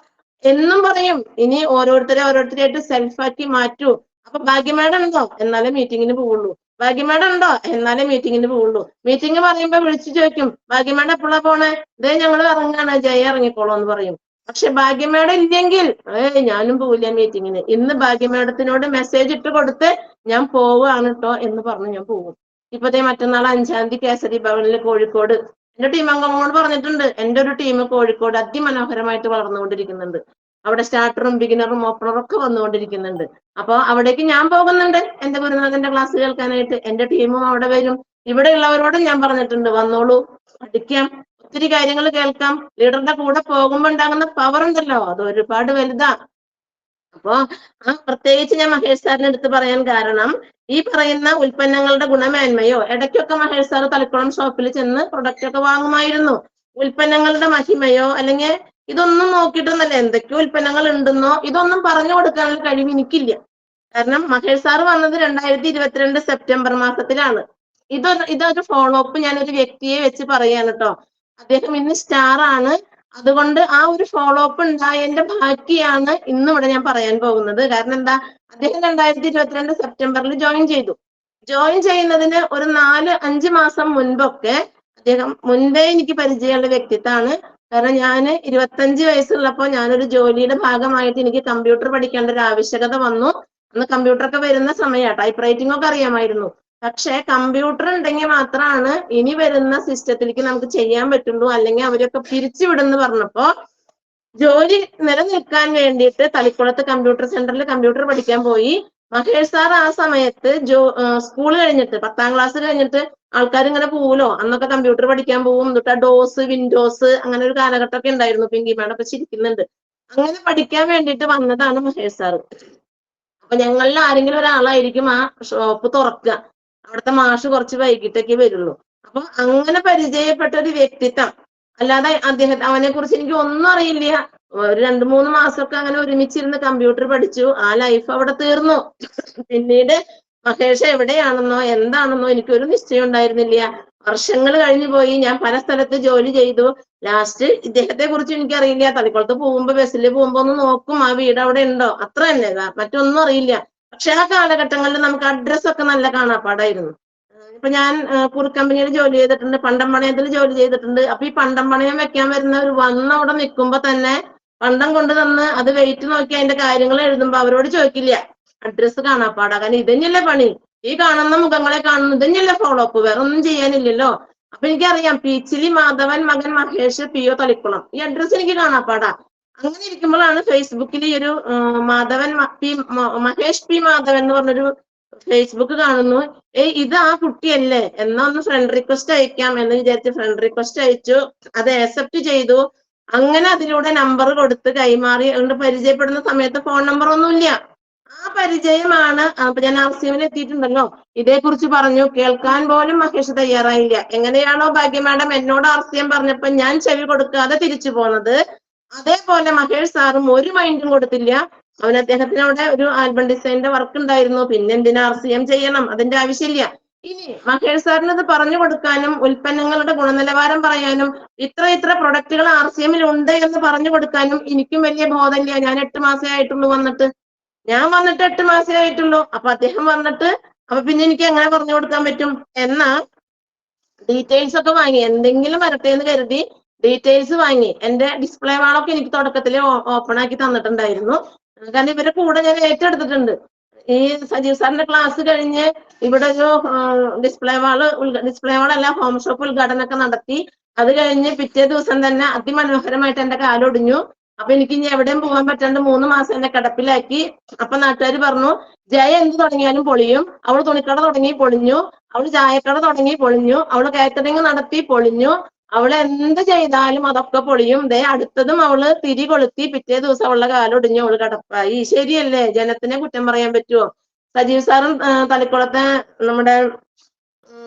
എന്നും പറയും, ഇനി ഓരോരുത്തരായിട്ട് സെൽഫാക്കി മാറ്റൂ. അപ്പൊ ഭാഗ്യമേടം ഉണ്ടോ, എന്നാലേ മീറ്റിങ്ങിന് പോവുള്ളൂ. ഭാഗ്യമേടം ഉണ്ടോ? എന്നാലേ മീറ്റിങ്ങിന് പോവുള്ളൂ. മീറ്റിംഗ് പറയുമ്പോ വിളിച്ചു ചോദിക്കും, ഭാഗ്യമേടം എപ്പോഴാ പോണേ? ഇതേ ഞങ്ങൾ ഇറങ്ങാണ്, ജയ ഇറങ്ങിക്കോളൂ എന്ന് പറയും. പക്ഷെ ഭാഗ്യമേടം ഇല്ലെങ്കിൽ ഞാനും പോവില്ല മീറ്റിങ്ങിന്. ഇന്ന് ഭാഗ്യമേടത്തിനോട് മെസ്സേജ് ഇട്ട് കൊടുത്ത് ഞാൻ പോവുകയാണ് കേട്ടോ എന്ന് പറഞ്ഞു ഞാൻ പോകും. ഇപ്പത്തെ മറ്റന്നാൾ 5-ാം തീയതി കേസരി ഭവനിൽ കോഴിക്കോട് എന്റെ ടീം അംഗങ്ങളോട് പറഞ്ഞിട്ടുണ്ട്. എന്റെ ഒരു ടീം കോഴിക്കോട് അതിമനോഹരമായിട്ട് വളർന്നുകൊണ്ടിരിക്കുന്നുണ്ട്. അവിടെ സ്റ്റാർട്ടറും ബിഗിനറും ഓപ്പണറും ഒക്കെ വന്നുകൊണ്ടിരിക്കുന്നുണ്ട്. അപ്പൊ അവിടേക്ക് ഞാൻ പോകുന്നുണ്ട് എന്റെ ഗുരുനാഥന്റെ ക്ലാസ് കേൾക്കാനായിട്ട്. എന്റെ ടീമും അവിടെ വരും. ഇവിടെ ഉള്ളവരോടും ഞാൻ പറഞ്ഞിട്ടുണ്ട്, വന്നോളൂ, പഠിക്കാം, ഒത്തിരി കാര്യങ്ങൾ കേൾക്കാം. ലീഡറുടെ കൂടെ പോകുമ്പോൾ ഉണ്ടാകുന്ന പവർ ഉണ്ടല്ലോ, അത് ഒരുപാട് വലുതാ. അപ്പോ പ്രത്യേകിച്ച് ഞാൻ മഹേഷ് സാറിന് എടുത്ത് പറയാൻ കാരണം, ഈ പറയുന്ന ഉൽപ്പന്നങ്ങളുടെ ഗുണമേന്മയോ, ഇടയ്ക്കൊക്കെ മഹേഷ് സാർ തളിക്കുളം ഷോപ്പിൽ ചെന്ന് പ്രൊഡക്റ്റ് ഒക്കെ വാങ്ങുമായിരുന്നു. ഉൽപ്പന്നങ്ങളുടെ മഹിമയോ അല്ലെങ്കിൽ ഇതൊന്നും നോക്കിയിട്ടൊന്നല്ല, എന്തൊക്കെയോ ഉൽപ്പന്നങ്ങൾ ഉണ്ടെന്നോ ഇതൊന്നും പറഞ്ഞു കൊടുക്കാനുള്ള കഴിവ് എനിക്കില്ല. കാരണം മഹേഷ് സാർ വന്നത് 2022 സെപ്റ്റംബർ മാസത്തിലാണ്. ഇതൊരു ഫോളോ അപ്പ് ഞാൻ ഒരു വ്യക്തിയെ വെച്ച് പറയാണ് കേട്ടോ. അദ്ദേഹം ഇന്ന് സ്റ്റാർ ആണ്. അതുകൊണ്ട് ആ ഒരു ഫോളോ അപ്പ് ഉണ്ടായതിന്റെ ബാക്കിയാണ് ഇന്നിവിടെ ഞാൻ പറയാൻ പോകുന്നത്. കാരണം എന്താ, അദ്ദേഹം 2022 സെപ്റ്റംബറിൽ ജോയിൻ ചെയ്തു. ജോയിൻ ചെയ്യുന്നതിന് ഒരു 4-5 മാസം മുൻപൊക്കെ അദ്ദേഹം മുൻപേ എനിക്ക് പരിചയമുള്ള വ്യക്തിത്വമാണ്. കാരണം ഞാൻ 25 വയസ്സുള്ളപ്പോൾ ഞാനൊരു ജോലിയുടെ ഭാഗമായിട്ട് എനിക്ക് കമ്പ്യൂട്ടർ പഠിക്കേണ്ട ഒരു ആവശ്യകത വന്നു. അന്ന് കമ്പ്യൂട്ടർ ഒക്കെ വരുന്ന സമയമാണ്, ടൈപ്പ് റൈറ്റിംഗ് ഒക്കെ അറിയാമായിരുന്നു. പക്ഷെ കമ്പ്യൂട്ടർ ഉണ്ടെങ്കിൽ മാത്രമാണ് ഇനി വരുന്ന സിസ്റ്റത്തിലേക്ക് നമുക്ക് ചെയ്യാൻ പറ്റുള്ളൂ, അല്ലെങ്കിൽ അവരൊക്കെ പിരിച്ചുവിടുന്ന് പറഞ്ഞപ്പോ ജോലി നിലനിൽക്കാൻ വേണ്ടിയിട്ട് തളിക്കുളത്ത് കമ്പ്യൂട്ടർ സെന്ററിൽ കമ്പ്യൂട്ടർ പഠിക്കാൻ പോയി. മഹേഷ് സാർ ആ സമയത്ത് സ്കൂൾ കഴിഞ്ഞിട്ട് 10ാം ക്ലാസ് കഴിഞ്ഞിട്ട് ആൾക്കാർ ഇങ്ങനെ പോവുമല്ലോ, അന്നൊക്കെ കമ്പ്യൂട്ടർ പഠിക്കാൻ പോകും. എന്നിട്ട് ഡോസ് വിൻഡോസ് അങ്ങനെ ഒരു കാലഘട്ടമൊക്കെ ഉണ്ടായിരുന്നു. പിങ്കി മാഡം ഒക്കെ ചിരിക്കുന്നുണ്ട്. അങ്ങനെ പഠിക്കാൻ വേണ്ടിയിട്ട് വന്നതാണ് മഹേഷ് സാർ. അപ്പൊ ഞങ്ങളിൽ ആരെങ്കിലും ഒരാളായിരിക്കും ആ ഷോപ്പ് തുറക്കുക. അവിടുത്തെ മാഷ് കുറച്ച് വൈകിട്ടൊക്കെ വരുള്ളൂ. അപ്പൊ അങ്ങനെ പരിചയപ്പെട്ട ഒരു വ്യക്തിത്വം. അല്ലാതെ അവനെ കുറിച്ച് എനിക്ക് ഒന്നും അറിയില്ല. ഒരു 2-3 മാസമൊക്കെ അങ്ങനെ ഒരുമിച്ചിരുന്ന് കമ്പ്യൂട്ടർ പഠിച്ചു. ആ ലൈഫ് അവിടെ തീർന്നു. പിന്നീട് മഹേഷ് എവിടെയാണെന്നോ എന്താണെന്നോ എനിക്കൊരു നിശ്ചയം ഉണ്ടായിരുന്നില്ല. വർഷങ്ങൾ കഴിഞ്ഞു പോയി. ഞാൻ പല സ്ഥലത്ത് ജോലി ചെയ്തു. ലാസ്റ്റ് ഇദ്ദേഹത്തെ കുറിച്ച് എനിക്കറിയില്ല. തളിക്കുളത്ത് പോകുമ്പോ ബസ്സിൽ പോകുമ്പോ ഒന്ന് നോക്കും, ആ വീട് അവിടെ ഉണ്ടോ, അത്ര തന്നെ, മറ്റൊന്നും അറിയില്ല. പക്ഷെ ആ കാലഘട്ടങ്ങളിൽ നമുക്ക് അഡ്രസ് ഒക്കെ നല്ല കാണാപ്പാടായിരുന്നു. ഇപ്പൊ ഞാൻ കുറുക്കമ്പനിയിൽ ജോലി ചെയ്തിട്ടുണ്ട്, പണ്ടം പണയത്തിൽ ജോലി ചെയ്തിട്ടുണ്ട്. അപ്പൊ ഈ പണ്ടം പണയം വെക്കാൻ വരുന്നവർ വന്ന് അവിടെ നിൽക്കുമ്പോ തന്നെ പണ്ടം കൊണ്ട് തന്ന് അത് വെയിറ്റ് നോക്കി അതിന്റെ കാര്യങ്ങൾ എഴുതുമ്പോ അവരോട് ചോദിക്കില്ല, അഡ്രസ് കാണാപ്പാടാ. കാരണം ഇതന്നെയല്ലേ പണി, ഈ കാണുന്ന മുഖങ്ങളെ കാണുന്ന ഇതന്നെയല്ലേ ഫോളോ അപ്പ്, വേറെ ഒന്നും ചെയ്യാനില്ലല്ലോ. അപ്പൊ എനിക്കറിയാം, പീച്ചിലി മാധവൻ മകൻ മഹേഷ് PO തളിക്കുളം, ഈ അഡ്രസ് എനിക്ക് കാണാപ്പാടാ. അങ്ങനെ ഇരിക്കുമ്പോഴാണ് ഫേസ്ബുക്കിൽ ഈ ഒരു മഹേഷ് P മാധവൻ എന്ന് പറഞ്ഞൊരു ഫേസ്ബുക്ക് കാണുന്നു. ഇത് ആ കുട്ടിയല്ലേ, എന്നാ ഒന്ന് ഫ്രണ്ട് റിക്വസ്റ്റ് അയക്കാം എന്ന് വിചാരിച്ച് ഫ്രണ്ട് റിക്വസ്റ്റ് അയച്ചു. അത് ആക്സെപ്റ്റ് ചെയ്തു. അങ്ങനെ അതിലൂടെ നമ്പർ കൊടുത്ത് കൈമാറി. അതുകൊണ്ട് പരിചയപ്പെടുന്ന സമയത്ത് ഫോൺ നമ്പർ ഒന്നുമില്ല. ആ പരിചയമാണ്. അപ്പൊ ഞാൻ RCMൽ എത്തിയിട്ടുണ്ടല്ലോ, ഇതേക്കുറിച്ച് പറഞ്ഞു. കേൾക്കാൻ പോലും മഹേഷ് തയ്യാറായില്ല. എങ്ങനെയാണോ ഭാഗ്യ മാഡം എന്നോട് RCM പറഞ്ഞപ്പോ ഞാൻ ചെവി കൊടുക്കാതെ തിരിച്ചു പോന്നത്, അതേപോലെ മഹേഷ് സാറും ഒരു മൈൻഡും കൊടുത്തില്ല. അദ്ദേഹത്തിന് അവിടെ ഒരു ആൽബം ഡിസൈനിന്റെ വർക്ക് ഉണ്ടായിരുന്നു. പിന്നെ എന്തിനാ RCM ചെയ്യണം, അതിന്റെ ആവശ്യമില്ല. ഇനി മഹേഷ് സാറിന് ഇത് പറഞ്ഞു കൊടുക്കാനും ഉൽപ്പന്നങ്ങളുടെ ഗുണനിലവാരം പറയാനും ഇത്ര പ്രൊഡക്റ്റുകൾ RCMൽ ഉണ്ട് എന്ന് പറഞ്ഞു കൊടുക്കാനും എനിക്കും വലിയ ബോധമില്ല. ഞാൻ 8 മാസേ ആയിട്ടുള്ളൂ വന്നിട്ട്. ഞാൻ വന്നിട്ട് 8 മാസേ ആയിട്ടുള്ളൂ. അപ്പൊ അദ്ദേഹം വന്നിട്ട് അപ്പൊ പിന്നെ എനിക്ക് എങ്ങനെ പറഞ്ഞു കൊടുക്കാൻ പറ്റും? എന്നാ ഡീറ്റെയിൽസ് ഒക്കെ വാങ്ങി, എന്തെങ്കിലും വരട്ടെ എന്ന് കരുതി ഡീറ്റെയിൽസ് വാങ്ങി. എന്റെ ഡിസ്പ്ലേ വാളൊക്കെ എനിക്ക് തുടക്കത്തിൽ ഓപ്പൺ ആക്കി തന്നിട്ടുണ്ടായിരുന്നു. കാരണം ഇവരെ കൂടെ ഞാൻ ഏറ്റെടുത്തിട്ടുണ്ട്. ഈ സജീവ് സാറിന്റെ ക്ലാസ് കഴിഞ്ഞ് ഇവിടെ ഒരു ഡിസ്പ്ലേ വാളല്ല, ഹോം ഷോപ്പ് ഉദ്ഘാടനമൊക്കെ നടത്തി. അത് കഴിഞ്ഞ് പിറ്റേ ദിവസം തന്നെ അതിമനോഹരമായിട്ട് എന്റെ കാലൊടിഞ്ഞു. അപ്പൊ എനിക്ക് ഇനി എവിടെയും പോകാൻ പറ്റാണ്ട് 3 മാസം എന്നെ കിടപ്പിലാക്കി. അപ്പൊ നാട്ടുകാർ പറഞ്ഞു, ജയ എന്ത് തുടങ്ങിയാലും പൊളിയും. അവള് തുണിക്കട തുടങ്ങി പൊളിഞ്ഞു, അവള് ചായക്കട തുടങ്ങി പൊളിഞ്ഞു, അവള് കാറ്ററിംഗ് നടത്തി പൊളിഞ്ഞു, അവള് എന്ത് ചെയ്താലും അതൊക്കെ പൊളിയും. അടുത്തതും അവള് തിരി കൊളുത്തി. പിറ്റേ ദിവസം അവളുടെ കാലൊടിഞ്ഞു, അവള് കിടപ്പായി. ശരിയല്ലേ? ജനത്തിനെ കുറ്റം പറയാൻ പറ്റുമോ? സജീവ് സാറും തളിക്കുളത്തെ നമ്മുടെ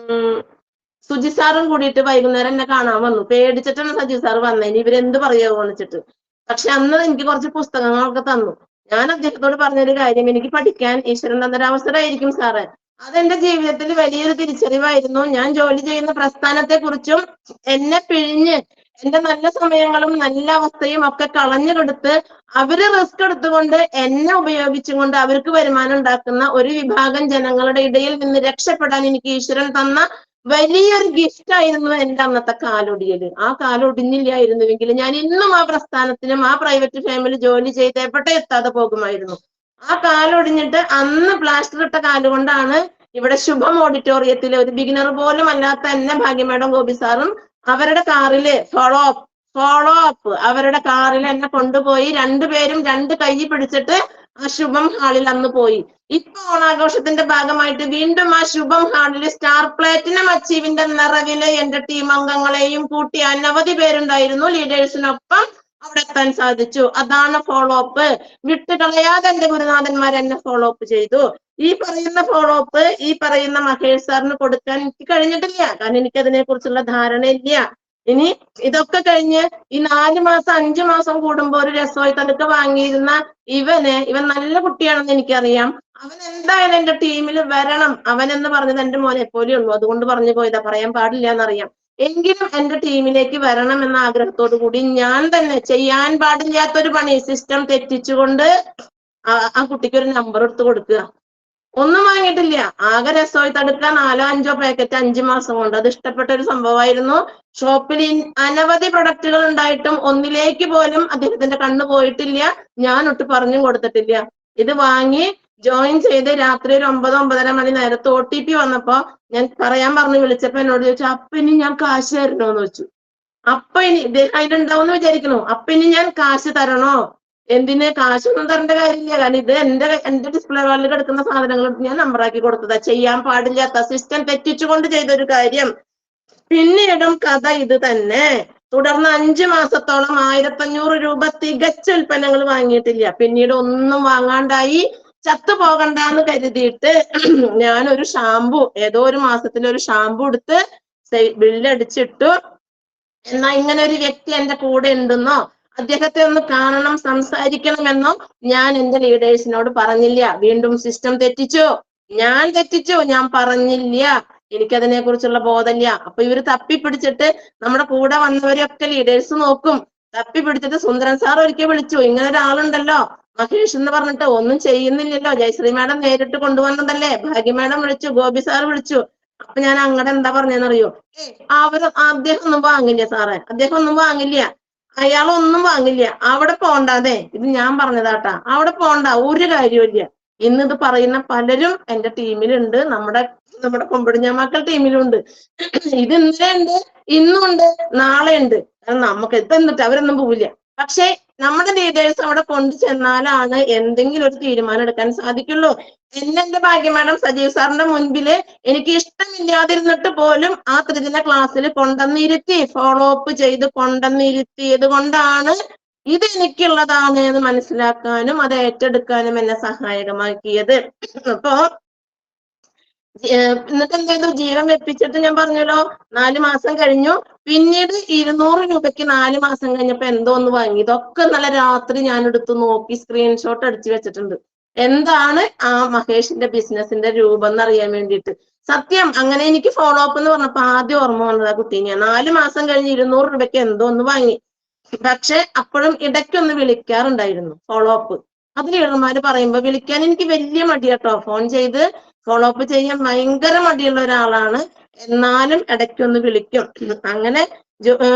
സുജി സാറും കൂടിയിട്ട് വൈകുന്നേരം എന്നെ കാണാൻ വന്നു. പേടിച്ചിട്ടാണ് സജീവ് സാർ വന്നത്, ഇനി ഇവരെന്ത് പറയാവോ വെച്ചിട്ട്. പക്ഷെ അന്ന് എനിക്ക് കുറച്ച് പുസ്തകങ്ങളൊക്കെ തന്നു. ഞാൻ അദ്ദേഹത്തോട് പറഞ്ഞൊരു കാര്യം, എനിക്ക് പഠിക്കാൻ ഈശ്വരൻ തന്നൊരവസരമായിരിക്കും സാറ്. അതെന്റെ ജീവിതത്തിൽ വലിയൊരു തിരിച്ചറിവായിരുന്നു. ഞാൻ ജോലി ചെയ്യുന്ന പ്രസ്ഥാനത്തെ കുറിച്ചും എന്നെ പിഴിഞ്ഞ് എന്റെ നല്ല സമയങ്ങളും നല്ല അവസ്ഥയും ഒക്കെ കളഞ്ഞു കൊടുത്ത് അവര് റിസ്ക് എടുത്തുകൊണ്ട് എന്നെ ഉപയോഗിച്ചുകൊണ്ട് അവർക്ക് വരുമാനം ഉണ്ടാക്കുന്ന ഒരു വിഭാഗം ജനങ്ങളുടെ ഇടയിൽ നിന്ന് രക്ഷപ്പെടാൻ എനിക്ക് ഈശ്വരൻ തന്ന വലിയൊരു ഗിഫ്റ്റ് ആയിരുന്നു എന്റെ അന്നത്തെ കാലൊടിയല്. ആ കാലൊടിഞ്ഞില്ലായിരുന്നുവെങ്കിൽ ഞാൻ ഇന്നും ആ പ്രസ്ഥാനത്തിലും ആ പ്രൈവറ്റ് ഫാമിലി ജോലി ചെയ്ത് എവിടെ എത്താതെ പോകുമായിരുന്നു. ആ കാലൊടിഞ്ഞിട്ട് അന്ന് പ്ലാസ്റ്റർ ഇട്ട കാലുകൊണ്ടാണ് ഇവിടെ ശുഭം ഓഡിറ്റോറിയത്തിലെ ഒരു ബിഗിനർ പോലും അല്ലാത്ത എന്നെ ഭാഗ്യമേടം ഗോപി സാറും അവരുടെ കാറില് ഫോളോ അപ്പ് അവരുടെ കാറിൽ എന്നെ കൊണ്ടുപോയി രണ്ടുപേരും രണ്ട് കൈ പിടിച്ചിട്ട് ആ ശുഭം ഹാളിൽ അന്ന് പോയി. ഇപ്പൊ ഓണാഘോഷത്തിന്റെ ഭാഗമായിട്ട് വീണ്ടും ആ ശുഭം ഹാളിൽ സ്റ്റാർ പ്ലാറ്റിനം അച്ചീവിന്റെ നിറവില് എന്റെ ടീം അംഗങ്ങളെയും കൂട്ടി അനവധി പേരുണ്ടായിരുന്നു. ലീഡേഴ്സിനൊപ്പം അവിടെ എത്താൻ സാധിച്ചു. അതാണ് ഫോളോ അപ്പ്. വിട്ടുകളയാതെ എന്റെ ഗുരുനാഥന്മാർ എന്നെ ഫോളോ അപ്പ് ചെയ്തു. ഈ പറയുന്ന ഫോളോ അപ്പ് ഈ പറയുന്ന മഹേഷ് സാറിന് കൊടുക്കാൻ എനിക്ക് കഴിഞ്ഞിട്ടില്ല. കാരണം എനിക്ക് അതിനെ കുറിച്ചുള്ള ധാരണയില്ല. ഇനി ഇതൊക്കെ കഴിഞ്ഞ് ഈ 4 മാസം 5 മാസം കൂടുമ്പോ ഒരു രസമായി തടുക്ക വാങ്ങിയിരുന്ന ഇവൻ നല്ല കുട്ടിയാണെന്ന് എനിക്കറിയാം. അവൻ എന്തായാലും എന്റെ ടീമിൽ വരണം. അവൻ എന്ന് പറഞ്ഞത് എന്റെ മോനെ പോലെ ഉള്ളൂ, അതുകൊണ്ട് പറഞ്ഞു പോയതാ, പറയാൻ പാടില്ല എന്നറിയാം. എങ്കിലും എന്റെ ടീമിലേക്ക് വരണം എന്ന ആഗ്രഹത്തോടു കൂടി ഞാൻ തന്നെ ചെയ്യാൻ പാടില്ലാത്തൊരു പണി സിസ്റ്റം തെറ്റിച്ചുകൊണ്ട് ആ കുട്ടിക്ക് ഒരു നമ്പർ എടുത്ത് കൊടുക്കുക. ഒന്നും വാങ്ങിയിട്ടില്ല, ആകെ രസമായി തടുക്ക 4 5 പാക്കറ്റ് 5 മാസം കൊണ്ട്. അത് ഇഷ്ടപ്പെട്ട ഒരു സംഭവമായിരുന്നു. ഷോപ്പിൽ അനവധി പ്രൊഡക്റ്റുകൾ ഉണ്ടായിട്ടും ഒന്നിലേക്ക് പോലും അദ്ദേഹത്തിന്റെ കണ്ണ് പോയിട്ടില്ല. ഞാൻ ഒട്ട് പറഞ്ഞും കൊടുത്തിട്ടില്ല. ഇത് വാങ്ങി ജോയിൻ ചെയ്ത് രാത്രി ഒരു 9-9:30 മണി നേരത്ത് OTP വന്നപ്പോ ഞാൻ പറയാൻ പറഞ്ഞു വിളിച്ചപ്പോ എന്നോട് ചോദിച്ചു, അപ്പൊ ഇനി ഞാൻ കാശ് തരണോന്ന് വെച്ചു. അപ്പൊ ഇനി അതിലുണ്ടാവുമെന്ന് വിചാരിക്കണു. അപ്പൊ ഇനി ഞാൻ കാശ് തരണോ? എന്തിന്? കാശൊന്നും തരേണ്ട കാര്യമില്ല. കാരണം ഇത് എന്റെ ഡിസ്പ്ലേ വാളിൽ കിടക്കുന്ന സാധനങ്ങൾ ഞാൻ നമ്പറാക്കി കൊടുത്തതാ. ചെയ്യാൻ പാടില്ലാത്ത സിസ്റ്റം തെറ്റിച്ചുകൊണ്ട് ചെയ്തൊരു കാര്യം. പിന്നീടും കഥ ഇത് തന്നെ. തുടർന്ന് 5 മാസത്തോളം 1500 രൂപ തികച്ച ഉൽപ്പന്നങ്ങൾ വാങ്ങിയിട്ടില്ല. പിന്നീട് ഒന്നും വാങ്ങാണ്ടായി. ചത്തുപോകണ്ടെന്ന് കരുതിയിട്ട് ഞാൻ ഒരു ഷാമ്പു, ഏതോ ഒരു മാസത്തിൽ ഒരു ഷാമ്പു എടുത്ത് ബില്ലടിച്ചിട്ടു. എന്നാ ഇങ്ങനെ ഒരു വ്യക്തി എന്റെ കൂടെ ഉണ്ടെന്നോ അദ്ദേഹത്തെ ഒന്ന് കാണണം സംസാരിക്കണമെന്നോ ഞാൻ എന്റെ ലീഡേഴ്സിനോട് പറഞ്ഞില്ല. വീണ്ടും സിസ്റ്റം തെറ്റിച്ചു, ഞാൻ പറഞ്ഞില്ല. എനിക്കതിനെ കുറിച്ചുള്ള ബോധമില്ല. അപ്പൊ ഇവര് തപ്പിപ്പിടിച്ചിട്ട് നമ്മുടെ കൂടെ വന്നവരെയൊക്കെ ലീഡേഴ്സ് നോക്കും. തപ്പിപ്പിടിച്ചിട്ട് സുന്ദരൻ സാർ ഒരിക്കൽ വിളിച്ചു, ഇങ്ങനെ ഒരാളുണ്ടല്ലോ മഹേഷ് എന്ന് പറഞ്ഞിട്ട്, ഒന്നും ചെയ്യുന്നില്ലല്ലോ, ജയശ്രീ മാഡം നേരിട്ട് കൊണ്ടുവന്നതല്ലേ. ഭാഗ്യ മാഡം വിളിച്ചു, ഗോപി സാർ വിളിച്ചു. അപ്പൊ ഞാൻ അങ്ങടെ എന്താ പറഞ്ഞെന്നറിയോ? അദ്ദേഹം ഒന്നും വാങ്ങില്ല സാറേ, അദ്ദേഹം ഒന്നും വാങ്ങില്ല, അയാളൊന്നും വാങ്ങില്ല, അവിടെ പോണ്ടാതെ. ഇത് ഞാൻ പറഞ്ഞതാട്ടാ, അവിടെ പോണ്ട, ഒരു കാര്യമില്ല. ഇന്നിത് പറയുന്ന പലരും എന്റെ ടീമിലുണ്ട്, നമ്മുടെ കൊമ്പടിഞ്ഞാമക്കൾ ടീമിലുണ്ട്. ഇത് ഇന്നലെ ഉണ്ട്, ഇന്നും ഉണ്ട്, നാളെ ഉണ്ട്. നമുക്ക് എന്നിട്ട് അവരൊന്നും പോവില്ല. പക്ഷെ നമ്മുടെ ലീഡേഴ്സ് അവിടെ കൊണ്ടു ചെന്നാലാണ് എന്തെങ്കിലും ഒരു തീരുമാനം എടുക്കാൻ സാധിക്കുള്ളൂ. എന്റെ ഭാഗ്യ മാഡം സജീവ് സാറിന്റെ മുൻപില് എനിക്ക് ഇഷ്ടമില്ലാതിരുന്നിട്ട് പോലും ആ ത്രിദിന ക്ലാസ്സിൽ കൊണ്ടുവന്നിരുത്തി, ഫോളോ അപ്പ് ചെയ്ത് കൊണ്ടുവന്നിരുത്തിയത് കൊണ്ടാണ് ഇത് എനിക്കുള്ളതാണ് എന്ന് മനസ്സിലാക്കാനും അത് ഏറ്റെടുക്കാനും എന്നെ സഹായകമാക്കിയത്. അപ്പോ എന്നിട്ട് എന്ത് ചെയ്തു? ജീവൻ വെപ്പിച്ചിട്ട് ഞാൻ പറഞ്ഞല്ലോ 4 മാസം കഴിഞ്ഞു. പിന്നീട് 200 രൂപയ്ക്ക് 4 മാസം കഴിഞ്ഞപ്പോ എന്തോ ഒന്ന് വാങ്ങി. ഇതൊക്കെ നല്ല രാത്രി ഞാൻ എടുത്ത് നോക്കി സ്ക്രീൻഷോട്ട് അടിച്ചു വെച്ചിട്ടുണ്ട്. എന്താണ് ആ മഹേഷിന്റെ ബിസിനസിന്റെ രൂപം എന്നറിയാൻ വേണ്ടിയിട്ട്. സത്യം അങ്ങനെ എനിക്ക് ഫോളോ അപ്പ് എന്ന് പറഞ്ഞപ്പോ ആദ്യം ഓർമ്മ വന്നത് ആ കുട്ടി. ഞാൻ 4 മാസം കഴിഞ്ഞ് 200 രൂപയ്ക്ക് എന്തോ ഒന്ന് വാങ്ങി. പക്ഷെ അപ്പോഴും ഇടയ്ക്കൊന്ന് വിളിക്കാറുണ്ടായിരുന്നു ഫോളോ അപ്പ്. അത് ലീഡർമാര് പറയുമ്പോ വിളിക്കാൻ എനിക്ക് വലിയ മടിയാട്ടോ. ഫോൺ ചെയ്ത് ഫോളോ അപ്പ് ചെയ്യാൻ ഭയങ്കര മടിയുള്ള ഒരാളാണ്. എന്നാലും ഇടയ്ക്കൊന്ന് വിളിക്കും. അങ്ങനെ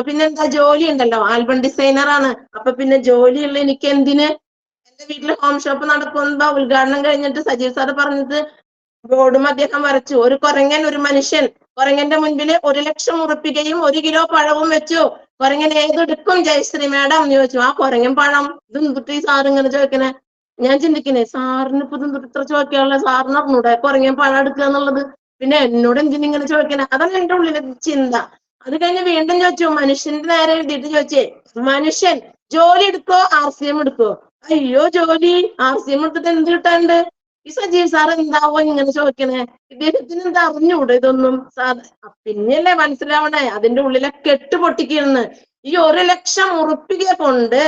പിന്നെന്താ, ജോലി ഉണ്ടല്ലോ, ആൽബം ഡിസൈനർ ആണ്. അപ്പൊ പിന്നെ ജോലിയുള്ള എനിക്ക് എന്തിന്? എന്റെ വീട്ടിൽ ഹോം ഷോപ്പ് നടക്കുമ്പോ ഉദ്ഘാടനം കഴിഞ്ഞിട്ട് സജീവ് സാറ് പറഞ്ഞത് ബോർഡും അദ്ദേഹം വരച്ചു. ഒരു കുരങ്ങൻ, ഒരു മനുഷ്യൻ. കുരങ്ങന്റെ മുൻപിൽ 1 ലക്ഷം ഉറുപ്പികയും 1 കിലോ പഴവും വെച്ചു. കുരങ്ങൻ ഏതെടുക്കും ജയശ്രീ മാഡം എന്ന് ചോദിച്ചു. ആ കുരങ്ങൻ പഴം. ഇതെന്തിട്ട് സാർ ഇങ്ങനെ ചോദിക്കണേ? ഞാൻ ചിന്തിക്കുന്നേ, സാറിന് ഇപ്പൊ ഇത്ര ചോദിക്കാനുള്ള, സാറിന് അറിഞ്ഞൂടെ കുരങ്ങൻ പഴം എടുക്കുക എന്നുള്ളത്? പിന്നെ എന്നോട് എന്തിനിങ്ങനെ ചോദിക്കണേ? അതാണ് എന്റെ ഉള്ളിലെ ചിന്ത. അത് കഴിഞ്ഞ് വീണ്ടും ചോദിച്ചു, മനുഷ്യന്റെ നേരെ എഴുതിയിട്ട് ചോദിച്ചേ, മനുഷ്യൻ ജോലി എടുക്കോ RCM എടുക്കോ? അയ്യോ, ജോലി. RCM എടുത്തിട്ട് എന്ത് കിട്ടാണ്ട്? ഈ സജീവ് സാർ എന്താവോ ഇങ്ങനെ ചോദിക്കണേ? ഇദ്ദേഹത്തിന് എന്താ അറിഞ്ഞൂടെ ഇതൊന്നും? പിന്നെയല്ലേ മനസ്സിലാവണേ അതിന്റെ ഉള്ളിലെ കെട്ട് പൊട്ടിക്കുന്നു. ഈ 1 ലക്ഷം ഉറുപ്പിക കൊണ്ട്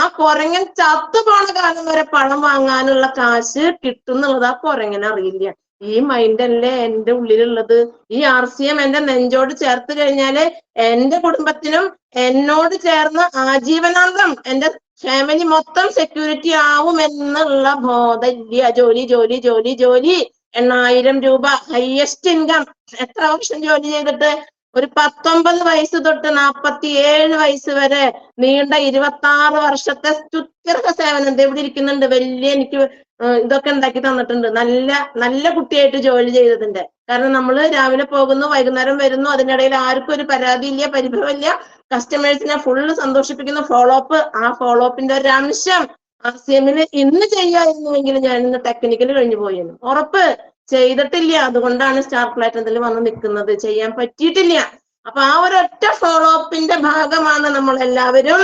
ആ കുരങ്ങൻ ചത്തുപോണ കാലം വരെ പണം വാങ്ങാനുള്ള കാശ് കിട്ടുന്നുള്ളത് ആ കുരങ്ങൻ അറിയില്ല. ഈ മൈൻഡ് അല്ലേ എന്റെ ഉള്ളിലുള്ളത്. ഈ RCM എന്റെ നെഞ്ചോട് ചേർത്ത് കഴിഞ്ഞാല് എന്റെ കുടുംബത്തിനും എന്നോട് ചേർന്ന് ആജീവനാന്തം എന്റെ ഫാമിലി മൊത്തം സെക്യൂരിറ്റി ആവും എന്നുള്ള ബോധമില്ല. ജോലി ജോലി ജോലി ജോലി 8,000 രൂപ ഹയസ്റ്റ് ഇൻകം. എത്ര വർഷം ജോലി ചെയ്തിട്ട്? ഒരു 19 വയസ്സ് തൊട്ട് 47 വയസ്സ് വരെ നീണ്ട 26 വർഷത്തെ സ്തുത്യർഹ സേവനം ഇവിടെ ഇരിക്കുന്നുണ്ട്. വലിയ എനിക്ക് ഇതൊക്കെ ഉണ്ടാക്കി തന്നിട്ടുണ്ട്. നല്ല നല്ല കുട്ടിയായിട്ട് ജോലി ചെയ്തതിന്റെ. കാരണം നമ്മൾ രാവിലെ പോകുന്നു, വൈകുന്നേരം വരുന്നു, അതിനിടയിൽ ആർക്കും ഒരു പരാതിയില്ല, പരിഭവമില്ല. കസ്റ്റമേഴ്സിനെ ഫുള്ള് സന്തോഷിപ്പിക്കുന്ന ഫോളോ അപ്പ്. ആ ഫോളോ അപ്പിന്റെ ഒരു അംശം RCMന് ഇന്ന് ചെയ്യാമായിരുന്നുവെങ്കിൽ ഞാൻ ഇന്ന് ടെക്നിക്കൽ കഴിഞ്ഞു പോയിരുന്നു. ഉറപ്പ്. ചെയ്തിട്ടില്ല. അതുകൊണ്ടാണ് സ്റ്റാർ പ്ലാറ്റിനത്തിൽ വന്ന് നിൽക്കുന്നത്. ചെയ്യാൻ പറ്റിയിട്ടില്ല. അപ്പൊ ആ ഒരൊറ്റ ഫോളോ അപ്പിന്റെ ഭാഗമാണ് നമ്മൾ എല്ലാവരും.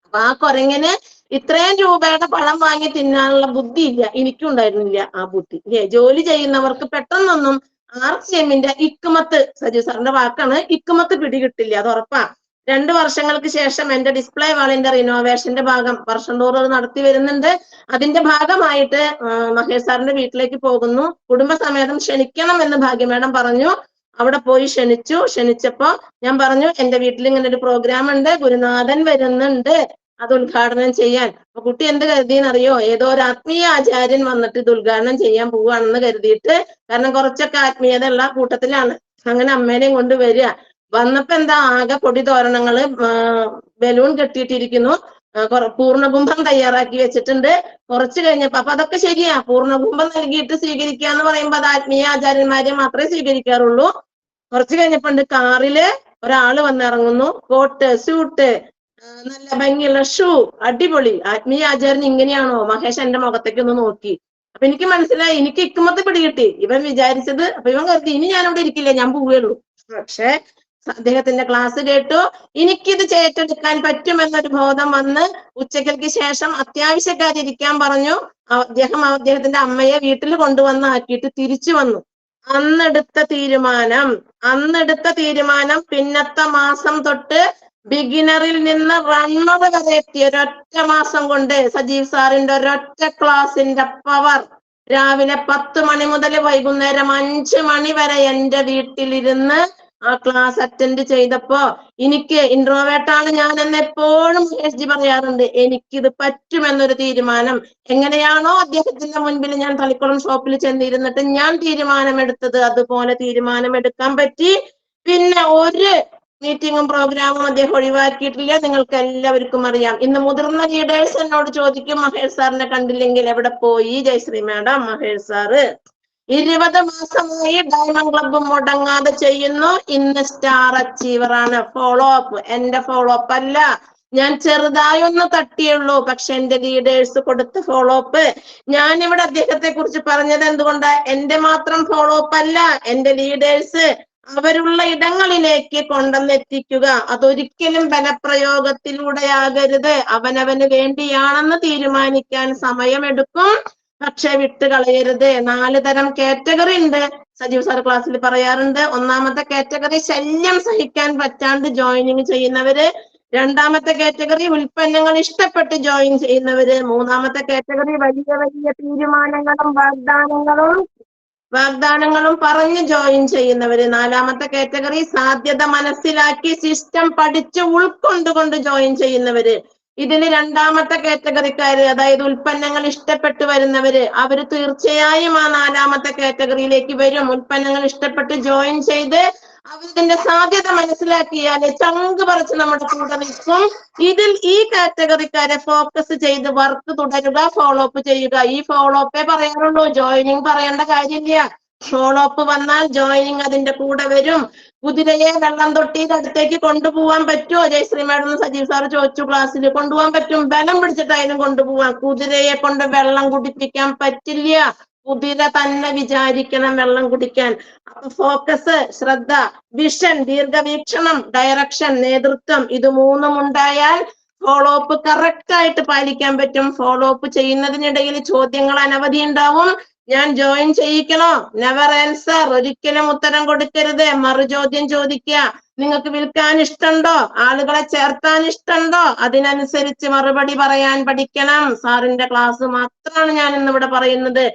അപ്പൊ ആ കുരങ്ങനെ ഇത്രയും രൂപയുടെ പണം വാങ്ങി തിന്നാനുള്ള ബുദ്ധി ഇല്ല. എനിക്കും ഉണ്ടായിരുന്നില്ല ആ ബുദ്ധി. ജോലി ചെയ്യുന്നവർക്ക് പെട്ടെന്നൊന്നും RCMന്റെ ഇക്കുമത്ത്, സജീവ് സാറിന്റെ വാക്കാണ്, ഇക്കുമത്ത് പിടികിട്ടില്ല. അത് ഉറപ്പാ. 2 വർഷങ്ങൾക്ക് ശേഷം എന്റെ ഡിസ്പ്ലേ വാളിന്റെ റിനോവേഷന്റെ ഭാഗം വർഷം തോറും അത് നടത്തി വരുന്നുണ്ട്. അതിന്റെ ഭാഗമായിട്ട് മഹേഷ് സാറിന്റെ വീട്ടിലേക്ക് പോകുന്നു. കുടുംബസമേതം ക്ഷണിക്കണം എന്ന് ഭാഗ്യമേഡം പറഞ്ഞു. അവിടെ പോയി ക്ഷണിച്ചപ്പോ ഞാൻ പറഞ്ഞു എന്റെ വീട്ടിൽ ഇങ്ങനെ ഒരു പ്രോഗ്രാം ഉണ്ട്, ഗുരുനാഥൻ വരുന്നുണ്ട്, അത് ഉദ്ഘാടനം ചെയ്യാൻ. അപ്പൊ കുട്ടി എന്ത് കരുതിയെന്നറിയോ? ഏതോ ഒരു ആത്മീയ ആചാര്യൻ വന്നിട്ട് ഇത് ഉദ്ഘാടനം ചെയ്യാൻ പോവാണെന്ന് കരുതിയിട്ട്, കാരണം കുറച്ചൊക്കെ ആത്മീയത ഉള്ള കൂട്ടത്തിലാണ്. അങ്ങനെ അമ്മേനെയും കൊണ്ട് വരിക. വന്നപ്പോ എന്താ, ആകെ പൊടി തോരണങ്ങള്, ബലൂൺ കെട്ടിയിട്ടിരിക്കുന്നു, പൂർണ്ണകുംഭം തയ്യാറാക്കി വെച്ചിട്ടുണ്ട്. കുറച്ച് കഴിഞ്ഞപ്പോ, അപ്പൊ അതൊക്കെ ശരിയാ, പൂർണ്ണകുംഭം നൽകിയിട്ട് സ്വീകരിക്കുക എന്ന് പറയുമ്പോൾ അത് ആത്മീയ ആചാര്യന്മാരെ മാത്രമേ സ്വീകരിക്കാറുള്ളൂ. കുറച്ച് കഴിഞ്ഞപ്പോ കാറില് ഒരാള് വന്നിറങ്ങുന്നു, കോട്ട് സ്യൂട്ട്, നല്ല ഭംഗിയുള്ള ഷൂ, അടിപൊളി. ആത്മീയ ആചാര്യൻ ഇങ്ങനെയാണോ? മഹേഷ് എന്റെ മുഖത്തേക്ക് ഒന്ന് നോക്കി. അപ്പൊ എനിക്ക് മനസ്സിലായി, എനിക്ക് ഇക്കുമത്ത് പിടികിട്ടി. ഇവൻ വിചാരിച്ചത്, അപ്പൊ ഇവൻ കരുതി ഇനി ഞാനിവിടെ ഇരിക്കില്ല, ഞാൻ പോവുകയുള്ളൂ. പക്ഷെ അദ്ദേഹത്തിന്റെ ക്ലാസ് കേട്ടു, എനിക്കിത് ഏറ്റെടുക്കാൻ പറ്റുമെന്നൊരു ബോധം വന്ന് ഉച്ചയ്ക്ക് ശേഷം അത്യാവശ്യക്കാരി ഇരിക്കാൻ പറഞ്ഞു. അദ്ദേഹത്തിന്റെ അമ്മയെ വീട്ടിൽ കൊണ്ടുവന്നാക്കിയിട്ട് തിരിച്ചു വന്നു. അന്നെടുത്ത തീരുമാനം പിന്നത്തെ മാസം തൊട്ട് ബിഗിനറിൽ നിന്ന് റണ്ണർ വരെ എത്തി. ഒരൊറ്റ മാസം കൊണ്ട് സജീവ് സാറിന്റെ ഒരൊറ്റ ക്ലാസിന്റെ പവർ. രാവിലെ 10 മണി മുതൽ വൈകുന്നേരം 5 മണി വരെ എന്റെ വീട്ടിലിരുന്ന് ആ ക്ലാസ് അറ്റൻഡ് ചെയ്തപ്പോ എനിക്ക് ഇൻട്രോവേർട്ടാണ് ഞാൻ എന്ന് എപ്പോഴും മഹേഷ് ജി പറയാറുണ്ട്. എനിക്കിത് പറ്റുമെന്നൊരു തീരുമാനം. എങ്ങനെയാണോ അദ്ദേഹത്തിന്റെ മുൻപിൽ ഞാൻ തളിക്കുളം ഷോപ്പിൽ ചെന്നിരുന്നിട്ട് ഞാൻ തീരുമാനമെടുത്തത്, അതുപോലെ തീരുമാനമെടുക്കാൻ പറ്റി. പിന്നെ ഒരു മീറ്റിങ്ങും പ്രോഗ്രാമും അദ്ദേഹം ഒഴിവാക്കിയിട്ടില്ല. നിങ്ങൾക്ക് എല്ലാവർക്കും അറിയാം. ഇന്ന് മുതിർന്ന ലീഡേഴ്സ് എന്നോട് ചോദിക്കും, മഹേഷ് സാറിനെ കണ്ടില്ലെങ്കിൽ എവിടെ പോയി ജയശ്രീ മാഡം? മഹേഷ് സാറ് 20 മാസമായി ഡയമണ്ട് ക്ലബ്ബ് മുടങ്ങാതെ ചെയ്യുന്നു. ഇന്ന് സ്റ്റാർ അച്ചീവർ ആണ്. ഫോളോ അപ്പ് എന്റെ ഫോളോ അപ്പ് അല്ല, ഞാൻ ചെറുതായി ഒന്ന് തട്ടിയുള്ളൂ. പക്ഷെ എന്റെ ലീഡേഴ്സ് കൊടുത്ത ഫോളോ അപ്പ്. ഞാനിവിടെ അദ്ദേഹത്തെ കുറിച്ച് പറഞ്ഞത് എന്തുകൊണ്ടാ? എന്റെ മാത്രം ഫോളോ അപ്പ് അല്ല, എന്റെ ലീഡേഴ്സ് അവരുള്ള ഇടങ്ങളിലേക്ക് കൊണ്ടുവന്നെത്തിക്കുക. അതൊരിക്കലും ബലപ്രയോഗത്തിലൂടെയാകരുത്. അവനവന് വേണ്ടിയാണെന്ന് തീരുമാനിക്കാൻ സമയമെടുക്കും. പക്ഷെ വിട്ടുകളയരുത്. 4 തരം കാറ്റഗറി ഉണ്ട്. സജീവ് സാർ ക്ലാസ്സിൽ പറയാറുണ്ട്. ഒന്നാമത്തെ കാറ്റഗറി ശല്യം സഹിക്കാൻ പറ്റാണ്ട് ജോയിനിങ് ചെയ്യുന്നവര്. രണ്ടാമത്തെ കാറ്റഗറി ഉൽപ്പന്നങ്ങൾ ഇഷ്ടപ്പെട്ട് ജോയിൻ ചെയ്യുന്നവര്. മൂന്നാമത്തെ കാറ്റഗറി വലിയ വലിയ തീരുമാനങ്ങളും വാഗ്ദാനങ്ങളും പറഞ്ഞ് ജോയിൻ ചെയ്യുന്നവര്. നാലാമത്തെ കാറ്റഗറി സാധ്യത മനസ്സിലാക്കി സിസ്റ്റം പഠിച്ച് ഉൾക്കൊണ്ടുകൊണ്ട് ജോയിൻ ചെയ്യുന്നവര്. ഇതിന് രണ്ടാമത്തെ കാറ്റഗറിക്കാര്, അതായത് ഉൽപ്പന്നങ്ങൾ ഇഷ്ടപ്പെട്ട് വരുന്നവര്, അവര് തീർച്ചയായും ആ 4ാമത്തെ കാറ്റഗറിയിലേക്ക് വരും. ഉൽപ്പന്നങ്ങൾ ഇഷ്ടപ്പെട്ട് ജോയിൻ ചെയ്ത് അവരിന്റെ സാധ്യത മനസ്സിലാക്കിയാല് ചങ്ക് പറിച്ച് നമ്മുടെ കൂടെ നിൽക്കും. ഈ കാറ്റഗറിക്കാരെ ഫോക്കസ് ചെയ്ത് വർക്ക് തുടരുക, ഫോളോ അപ്പ് ചെയ്യുക. ഈ ഫോളോ അപ്പേ പറയാറുള്ളൂ, ജോയിനിങ് പറയേണ്ട കാര്യമില്ല. ഫോളോ അപ്പ് വന്നാൽ ജോയിനിങ് അതിന്റെ കൂടെ വരും. കുതിരയെ വെള്ളം തൊട്ടിയുടെ അടുത്തേക്ക് കൊണ്ടുപോകാൻ പറ്റുമോ? ജയശ്രീ മാഡം സജീവ് സാറ് ചോദിച്ചു ക്ലാസ്സിൽ. കൊണ്ടുപോകാൻ പറ്റും, ബലം പിടിച്ചിട്ടായാലും കൊണ്ടുപോകാം. കുതിരയെ കൊണ്ട് വെള്ളം കുടിപ്പിക്കാൻ പറ്റില്ല. കുതിര തന്നെ വിചാരിക്കണം വെള്ളം കുടിക്കാൻ. അപ്പൊ ഫോക്കസ്, ശ്രദ്ധ, വിഷൻ, ദീർഘവീക്ഷണം, ഡയറക്ഷൻ, നേതൃത്വം, ഇത് 3ഉം ഉണ്ടായാൽ ഫോളോ അപ്പ് കറക്റ്റ് ആയിട്ട് പാലിക്കാൻ പറ്റും. ഫോളോ അപ്പ് ചെയ്യുന്നതിനിടയിൽ ചോദ്യങ്ങൾ അനവധി ഉണ്ടാവും. ഞാൻ ജോയിൻ ചെയ്യിക്കണോ? Never answer. ഒരിക്കലും ഉത്തരം കൊടുക്കരുത്. മറുചോദ്യം ചോദിക്കുക. നിങ്ങൾക്ക് വിൽക്കാൻ ഇഷ്ടമുണ്ടോ? ആളുകളെ ചേർത്താൻ ഇഷ്ടമുണ്ടോ? അതിനനുസരിച്ച് മറുപടി പറയാൻ പഠിക്കണം. സാറിന്റെ ക്ലാസ് മാത്രമാണ് ഞാൻ ഇന്നിവിടെ പറയുന്നത്.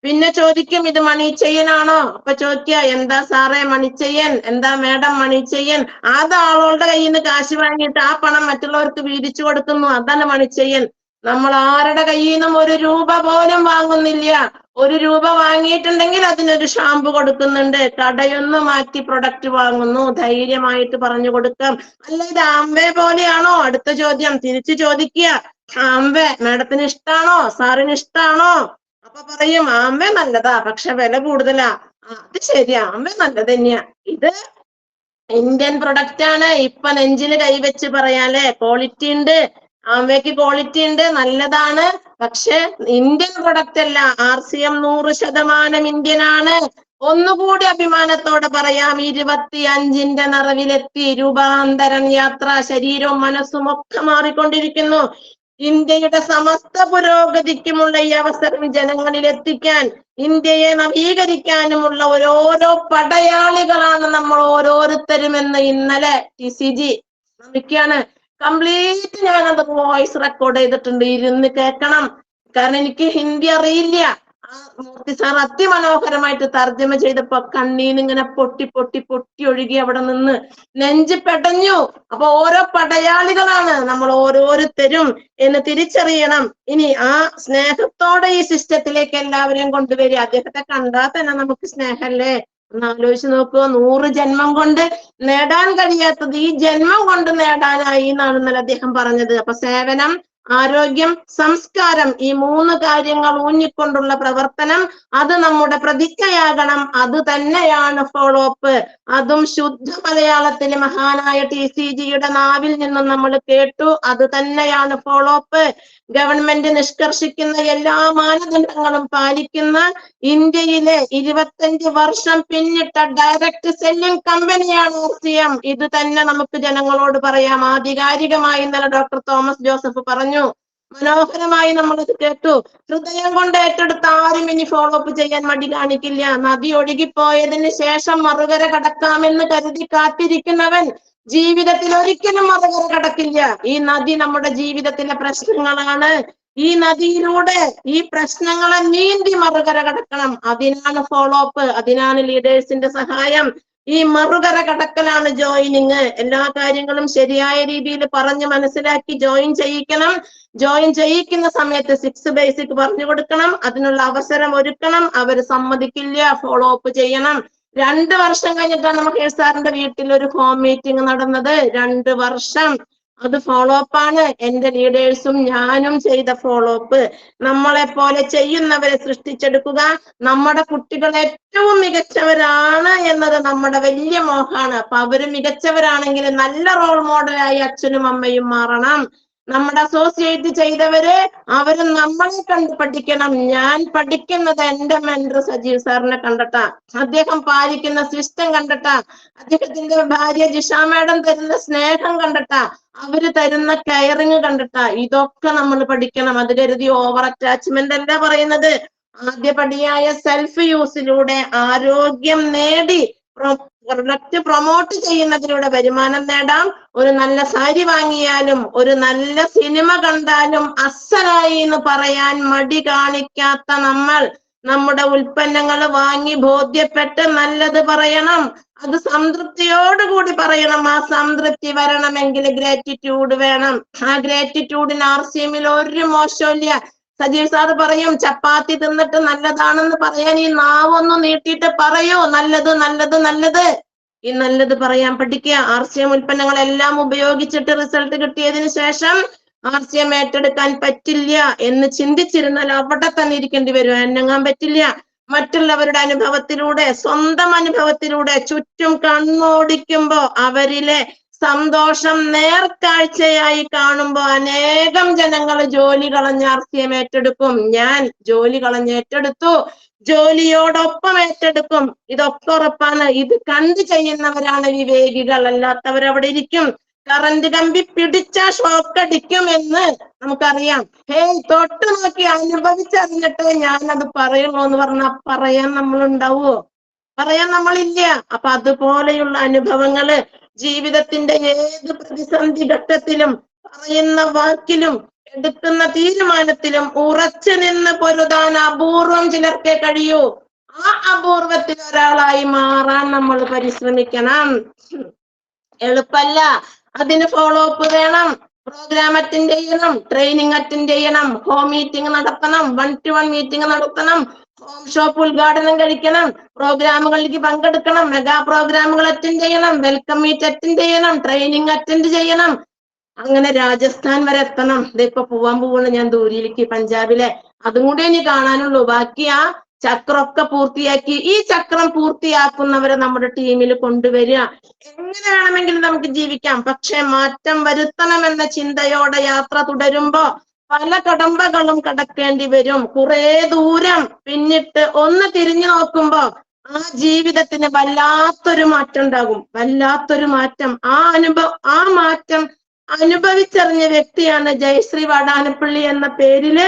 പിന്നെ ചോദിക്കും ഇത് മണിച്ചെയ്യനാണോ? അപ്പൊ ചോദിക്കുക എന്താ സാറേ മണിച്ചെയ്യൻ, എന്താ മേഡം മണിച്ചെയ്യൻ? അത് ആളുകളുടെ കയ്യിൽ നിന്ന് കാശ് വാങ്ങിയിട്ട് ആ പണം മറ്റുള്ളവർക്ക് വീതിച്ചു കൊടുക്കുന്നു, അതാണ് മണിച്ചെയ്യൻ. നമ്മൾ ആരുടെ കയ്യിൽ നിന്നും 1 രൂപ പോലും വാങ്ങുന്നില്ല. 1 രൂപ വാങ്ങിയിട്ടുണ്ടെങ്കിൽ അതിനൊരു ഷാമ്പു കൊടുക്കുന്നുണ്ട്, കടയൊന്ന് മാറ്റി പ്രൊഡക്റ്റ് വാങ്ങുന്നു, ധൈര്യമായിട്ട് പറഞ്ഞു കൊടുക്കാം. അല്ല ഇത് ആംവേ പോലെയാണോ? അടുത്ത ചോദ്യം തിരിച്ചു ചോദിക്കുക, ആംവേ മേഡത്തിന് ഇഷ്ടാണോ, സാറിന് ഇഷ്ടാണോ? അപ്പൊ പറയും ആംവേ നല്ലതാ, പക്ഷെ വില കൂടുതലാ. അത് ശരിയാ, ആംവേ നല്ലത് തന്നെയാ, ഇത് ഇന്ത്യൻ പ്രൊഡക്റ്റ് ആണ്. ഇപ്പൊ നെഞ്ചില് കൈവച്ച് പറയാല്ലേ, ക്വാളിറ്റി ഉണ്ട്, ആംവേക്ക് ക്വാളിറ്റി ഉണ്ട്, നല്ലതാണ്. പക്ഷെ ഇന്ത്യൻ പ്രൊഡക്റ്റ് അല്ല. RCM 100% ഇന്ത്യൻ ആണ്. ഒന്നുകൂടി അഭിമാനത്തോടെ പറയാം, 25ന്റെ നിറവിലെത്തി. രൂപാന്തരം യാത്ര, ശരീരവും മനസ്സും ഒക്കെ മാറിക്കൊണ്ടിരിക്കുന്നു. ഇന്ത്യയുടെ സമസ്ത പുരോഗതിക്കുമുള്ള ഈ അവസരം ജനങ്ങളിൽ എത്തിക്കാൻ, ഇന്ത്യയെ നവീകരിക്കാനുമുള്ള ഓരോരോ പടയാളികളാണ് നമ്മൾ ഓരോരുത്തരും എന്ന് ഇന്നലെ TCG ശ്രമിക്കുകയാണ്. കംപ്ലീറ്റ് ഞാനത് വോയിസ് റെക്കോർഡ് ചെയ്തിട്ടുണ്ട്, ഇരുന്ന് കേൾക്കണം. കാരണം എനിക്ക് ഹിന്ദി അറിയില്ല. മൂർത്തി സാർ അതിമനോഹരമായിട്ട് തർജ്ജമ ചെയ്തപ്പോ കണ്ണീന്നിങ്ങനെ പൊട്ടി പൊട്ടി പൊട്ടി ഒഴുകി അവിടെ നിന്ന് നെഞ്ച് പെടഞ്ഞു. അപ്പൊ ഓരോ പടയാളികളാണ് നമ്മൾ ഓരോരുത്തരും എന്ന് തിരിച്ചറിയണം. ഇനി ആ സ്നേഹത്തോടെ ഈ സിസ്റ്റത്തിലേക്ക് എല്ലാവരെയും കൊണ്ടുവരിക. അദ്ദേഹത്തെ കണ്ടാൽ തന്നെ നമുക്ക് സ്നേഹല്ലേ? ഒന്ന് ആലോചിച്ച് നോക്കൂ. 100 ജന്മം കൊണ്ട് നേടാൻ കഴിയാത്തത് ഈ ജന്മം കൊണ്ട് നേടാനായി എന്നാണ് ഇന്നലെ അദ്ദേഹം പറഞ്ഞത്. അപ്പൊ സേവനം, ആരോഗ്യം, സംസ്കാരം, ഈ 3 കാര്യങ്ങൾ ഊന്നിക്കൊണ്ടുള്ള പ്രവർത്തനം, അത് നമ്മുടെ പ്രതിജ്ഞയാകണം. അത് തന്നെയാണ് ഫോളോ അപ്പ്. അതും ശുദ്ധ മലയാളത്തിൽ മഹാനായ TCGയുടെ നാവിൽ നിന്നും നമ്മൾ കേട്ടു. അത് തന്നെയാണ് ഫോളോ അപ്പ്. ഗവൺമെന്റ് നിഷ്കർഷിക്കുന്ന എല്ലാ മാനദണ്ഡങ്ങളും പാലിക്കുന്ന ഇന്ത്യയിലെ 25 വർഷം പിന്നിട്ട ഡയറക്റ്റ് സെല്ലിംഗ് കമ്പനിയാണ് RCM. ഇത് തന്നെ നമുക്ക് ജനങ്ങളോട് പറയാം. ആധികാരികമായി ഇന്നലെ ഡോക്ടർ തോമസ് ജോസഫ് പറഞ്ഞു, മനോഹരമായി നമ്മളത് കേട്ടു. ഹൃദയം കൊണ്ട് ഏറ്റെടുത്ത് ആരും ഇനി ഫോളോ അപ്പ് ചെയ്യാൻ മടി കാണിക്കില്ല. നദി ഒഴുകിപ്പോയതിന് ശേഷം മറുകര കടക്കാമെന്ന് കരുതി കാത്തിരിക്കുന്നവൻ ജീവിതത്തിൽ ഒരിക്കലും മറുകര കടക്കില്ല. ഈ നദി നമ്മുടെ ജീവിതത്തിലെ പ്രശ്നങ്ങളാണ്. ഈ നദിയിലൂടെ ഈ പ്രശ്നങ്ങളെ നീന്തി മറുകര കടക്കണം. അതിനാണ് ഫോളോ അപ്പ്, അതിനാണ് ലീഡേഴ്സിന്റെ സഹായം. ഈ മറുകര കടക്കലാണ് ജോയിനിങ്. എല്ലാ കാര്യങ്ങളും ശരിയായ രീതിയിൽ പറഞ്ഞ് മനസ്സിലാക്കി ജോയിൻ ചെയ്യിക്കണം. ജോയിൻ ചെയ്യിക്കുന്ന സമയത്ത് 6 ബേസിക് പറഞ്ഞു കൊടുക്കണം, അതിനുള്ള അവസരം ഒരുക്കണം. അവർ സമ്മതിക്കില്ല, ഫോളോ അപ്പ് ചെയ്യണം. 2 വർഷം കഴിഞ്ഞിട്ടാണ് നമുക്ക് സാറിന്റെ വീട്ടിൽ ഒരു ഹോം മീറ്റിംഗ് നടന്നത്. 2 വർഷം അത് ഫോളോ അപ്പ് ആണ്. എന്റെ ലീഡേഴ്സും ഞാനും ചെയ്ത ഫോളോ അപ്പ്. നമ്മളെ പോലെ ചെയ്യുന്നവരെ സൃഷ്ടിച്ചെടുക്കുക. നമ്മുടെ കുട്ടികൾ ഏറ്റവും മികച്ചവരാണ് എന്നത് നമ്മുടെ വലിയ മോഹമാണ്. അപ്പൊ അവര് മികച്ചവരാണെങ്കിൽ നല്ല റോൾ മോഡലായി അച്ഛനും അമ്മയും മാറണം. നമ്മുടെ അസോസിയേറ്റ് ചെയ്തവര് അവര് നമ്മളെ കണ്ട് പഠിക്കണം. ഞാൻ പഠിക്കുന്നത് എന്റെ മെന്റർ സജീവ് സാറിനെ കണ്ടിട്ടാ, അദ്ദേഹം പാലിക്കുന്ന സിസ്റ്റം കണ്ടിട്ടാ, അദ്ദേഹത്തിന്റെ ഭാര്യ ജിഷ മാഡം തരുന്ന സ്നേഹം കണ്ടിട്ടാ, അവര് തരുന്ന കെയറിങ് കണ്ടിട്ടാ. ഇതൊക്കെ നമ്മൾ പഠിക്കണം. അത് കരുതി ഓവർ അറ്റാച്ച്മെന്റ് അല്ല പറയുന്നത്. ആദ്യപടിയായ സെൽഫ് യൂസിലൂടെ ആരോഗ്യം നേടി പ്രൊഡക്റ്റ് പ്രൊമോട്ട് ചെയ്യുന്നതിലൂടെ വരുമാനം നേടാം. ഒരു നല്ല സാരി വാങ്ങിയാലും ഒരു നല്ല സിനിമ കണ്ടാലും അസ്സലായി എന്ന് പറയാൻ മടി കാണിക്കാത്ത നമ്മൾ നമ്മുടെ ഉൽപ്പന്നങ്ങൾ വാങ്ങി ബോധ്യപ്പെട്ട് നല്ലത് പറയണം. അത് സംതൃപ്തിയോടുകൂടി പറയണം. ആ സംതൃപ്തി വരണമെങ്കിൽ ഗ്രാറ്റിറ്റ്യൂഡ് വേണം. ആ ഗ്രാറ്റിറ്റ്യൂഡിന് RCM-ൽ ഒരു മോശമില്ല. സജീവ് സാറ് പറയും, ചപ്പാത്തി തിന്നിട്ട് നല്ലതാണെന്ന് പറയാൻ ഈ നാവൊന്ന് നീട്ടിയിട്ട് പറയൂ, നല്ലത് നല്ലത് നല്ലത്. ഈ നല്ലത് പറയാൻ പഠിക്കുക. RCM ഉൽപ്പന്നങ്ങളെല്ലാം ഉപയോഗിച്ചിട്ട് റിസൾട്ട് കിട്ടിയതിനു ശേഷം RCM ഏറ്റെടുക്കാൻ പറ്റില്ല എന്ന് ചിന്തിച്ചിരുന്നാൽ അവിടെ തന്നെ ഇരിക്കേണ്ടി വരും, അനങ്ങാൻ പറ്റില്ല. മറ്റുള്ളവരുടെ അനുഭവത്തിലൂടെ, സ്വന്തം അനുഭവത്തിലൂടെ ചുറ്റും കണ്ണോടിക്കുമ്പോ അവരിലെ സന്തോഷം നേർക്കാഴ്ചയായി കാണുമ്പോ അനേകം ജനങ്ങൾ ജോലി കളഞ്ഞ് RCM ഏറ്റെടുക്കും. ഞാൻ ജോലി കളഞ്ഞ് ഏറ്റെടുത്തു, ജോലിയോടൊപ്പം ഏറ്റെടുക്കും. ഇതൊക്കെ ഉറപ്പാണ്. ഇത് കണ്ടു ചെയ്യുന്നവരാണ് വിവേകികൾ, അല്ലാത്തവരവിടെ ഇരിക്കും. കറന്റ് കമ്പി പിടിച്ച ഷോക്ക് അടിക്കും എന്ന് നമുക്കറിയാം. തൊട്ട് നോക്കി അനുഭവിച്ചറിഞ്ഞിട്ട് ഞാനത് പറയുള്ളൂ എന്ന് പറഞ്ഞാൽ പറയാൻ നമ്മൾ ഉണ്ടാവുമോ? പറയാൻ നമ്മളില്ല. അപ്പൊ അതുപോലെയുള്ള അനുഭവങ്ങള് ജീവിതത്തിന്റെ ഏത് പ്രതിസന്ധി ഘട്ടത്തിലും പറയുന്ന വാക്കിലും എടുക്കുന്ന തീരുമാനത്തിലും ഉറച്ചു നിന്ന് പൊരുതാൻ അപൂർവം ചിലർക്കേ കഴിയൂ. ആ അപൂർവത്തിൽ ഒരാളായി മാറാൻ നമ്മൾ പരിശ്രമിക്കണം. എളുപ്പല്ല. അതിന് ഫോളോ അപ്പ് വേണം. പ്രോഗ്രാം അറ്റൻഡ് ചെയ്യണം, ട്രെയിനിങ് അറ്റൻഡ് ചെയ്യണം, ഹോം മീറ്റിംഗ് നടത്തണം, 1-to-1 മീറ്റിംഗ് നടത്തണം, ഹോം ഷോപ്പ് ഉദ്ഘാടനം കഴിക്കണം, പ്രോഗ്രാമുകളിലേക്ക് പങ്കെടുക്കണം, മെഗാ പ്രോഗ്രാമുകൾ അറ്റൻഡ് ചെയ്യണം, വെൽക്കം മീറ്റ് അറ്റൻഡ് ചെയ്യണം, ട്രെയിനിങ് അറ്റൻഡ് ചെയ്യണം. അങ്ങനെ രാജസ്ഥാൻ വരെ എത്തണം. ഇതിപ്പോ പോവാൻ പോവാണ് ഞാൻ ദൂരിലേക്ക്, പഞ്ചാബിലെ. അതും കൂടെ ഇനി കാണാനുള്ളൂ. ബാക്കി ആ ചക്രമൊക്കെ പൂർത്തിയാക്കി, ഈ ചക്രം പൂർത്തിയാക്കുന്നവരെ നമ്മുടെ ടീമിൽ കൊണ്ടുവരിക. എങ്ങനെ വേണമെങ്കിലും നമുക്ക് ജീവിക്കാം, പക്ഷെ മാറ്റം വരുത്തണമെന്ന ചിന്തയോടെ യാത്ര തുടരുമ്പോ പല കടമ്പകളും കടക്കേണ്ടി വരും. കുറെ ദൂരം പിന്നിട്ട് ഒന്ന് തിരിഞ്ഞു നോക്കുമ്പോ ആ ജീവിതത്തിന് വല്ലാത്തൊരു മാറ്റം ഉണ്ടാകും. വല്ലാത്തൊരു മാറ്റം. ആ മാറ്റം അനുഭവിച്ചറിഞ്ഞ വ്യക്തിയാണ് ജയശ്രീ വാടാനപ്പള്ളി എന്ന പേരില്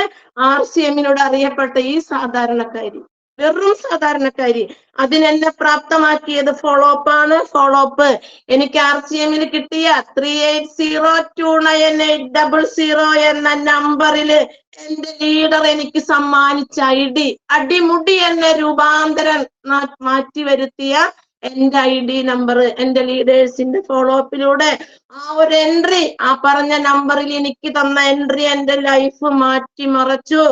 RCMനോട് അറിയപ്പെട്ട ഈ സാധാരണക്കാരി. വെറും സാധാരണക്കാരി. അതിനെന്നെ പ്രാപ്തമാക്കിയത് ഫോളോ അപ്പ് ആണ്. ഫോളോ അപ്പ് എനിക്ക് RCMൽ കിട്ടിയ 38029800 എന്ന നമ്പറില് എന്റെ ലീഡർ എനിക്ക് സമ്മാനിച്ച അടിമുടി എന്നെ രൂപാന്തരം മാറ്റി വരുത്തിയ എന്റെ ID നമ്പർ, എന്റെ ലീഡേഴ്സിന്റെ ഫോളോ അപ്പിലൂടെ ആ ഒരു എൻട്രി, ആ പറഞ്ഞ നമ്പറിൽ എനിക്ക് തന്ന എൻട്രി എന്റെ ലൈഫ് മാറ്റി മറച്ചു.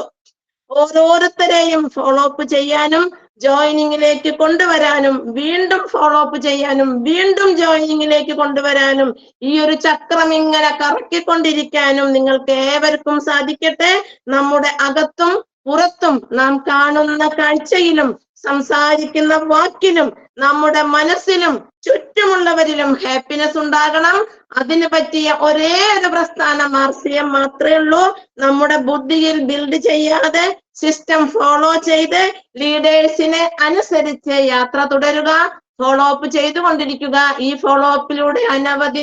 ഓരോരുത്തരെയും ഫോളോ അപ്പ് ചെയ്യാനും ജോയിനിങ്ങിലേക്ക് കൊണ്ടുവരാനും വീണ്ടും ഫോളോ അപ്പ് ചെയ്യാനും വീണ്ടും ജോയിനിങ്ങിലേക്ക് കൊണ്ടുവരാനും ഈ ഒരു ചക്രം ഇങ്ങനെ കറക്കിക്കൊണ്ടിരിക്കാനും നിങ്ങൾക്ക് ഏവർക്കും സാധിക്കട്ടെ. നമ്മുടെ അകത്തും പുറത്തും നാം കാണുന്ന കാഴ്ചയിലും സംസാരിക്കുന്ന വാക്കിലും നമ്മുടെ മനസ്സിലും ചുറ്റുമുള്ളവരിലും ഹാപ്പിനെസ് ഉണ്ടാകണം. അതിന് പറ്റിയ ഒരേ ഒരു പ്രസ്ഥാനം RCM മാത്രമേ ഉള്ളൂ. നമ്മുടെ ബുദ്ധിയിൽ ബിൽഡ് ചെയ്യാതെ സിസ്റ്റം ഫോളോ ചെയ്ത് ലീഡേഴ്സിനെ അനുസരിച്ച് യാത്ര തുടരുക, ഫോളോ അപ്പ് ചെയ്തുകൊണ്ടിരിക്കുക. ഈ ഫോളോ അപ്പിലൂടെ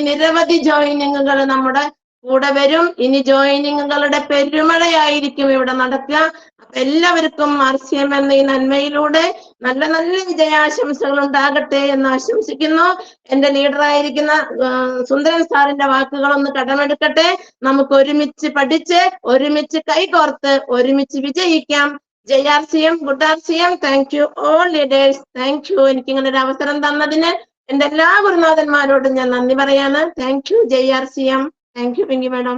നിരവധി ജോയിനിങ്ങുകൾ നമ്മുടെ കൂടെ വരും. ഇനി ജോയിനിങ്ങുകളുടെ പെരുമഴയായിരിക്കും ഇവിടെ നടക്കുക. അപ്പൊ എല്ലാവർക്കും RCM എന്ന ഈ നന്മയിലൂടെ നല്ല നല്ല വിജയാശംസകൾ ഉണ്ടാകട്ടെ എന്ന് ആശംസിക്കുന്നു. എന്റെ ലീഡറായിരിക്കുന്ന സുന്ദരൻ സാറിന്റെ വാക്കുകളൊന്ന് കടമെടുക്കട്ടെ. നമുക്ക് ഒരുമിച്ച് പഠിച്ച് ഒരുമിച്ച് കൈകോർത്ത് ഒരുമിച്ച് വിജയിക്കാം. ജയ് RCM, good RCM. Thank you all leaders. Thank you. എനിക്ക് ഇങ്ങനെ ഒരു അവസരം തന്നതിന് എന്റെ എല്ലാ ഗുരുനാഥന്മാരോടും ഞാൻ നന്ദി പറയാണ്. Thank you. ജയ് RCM. Thank you Pinky madam.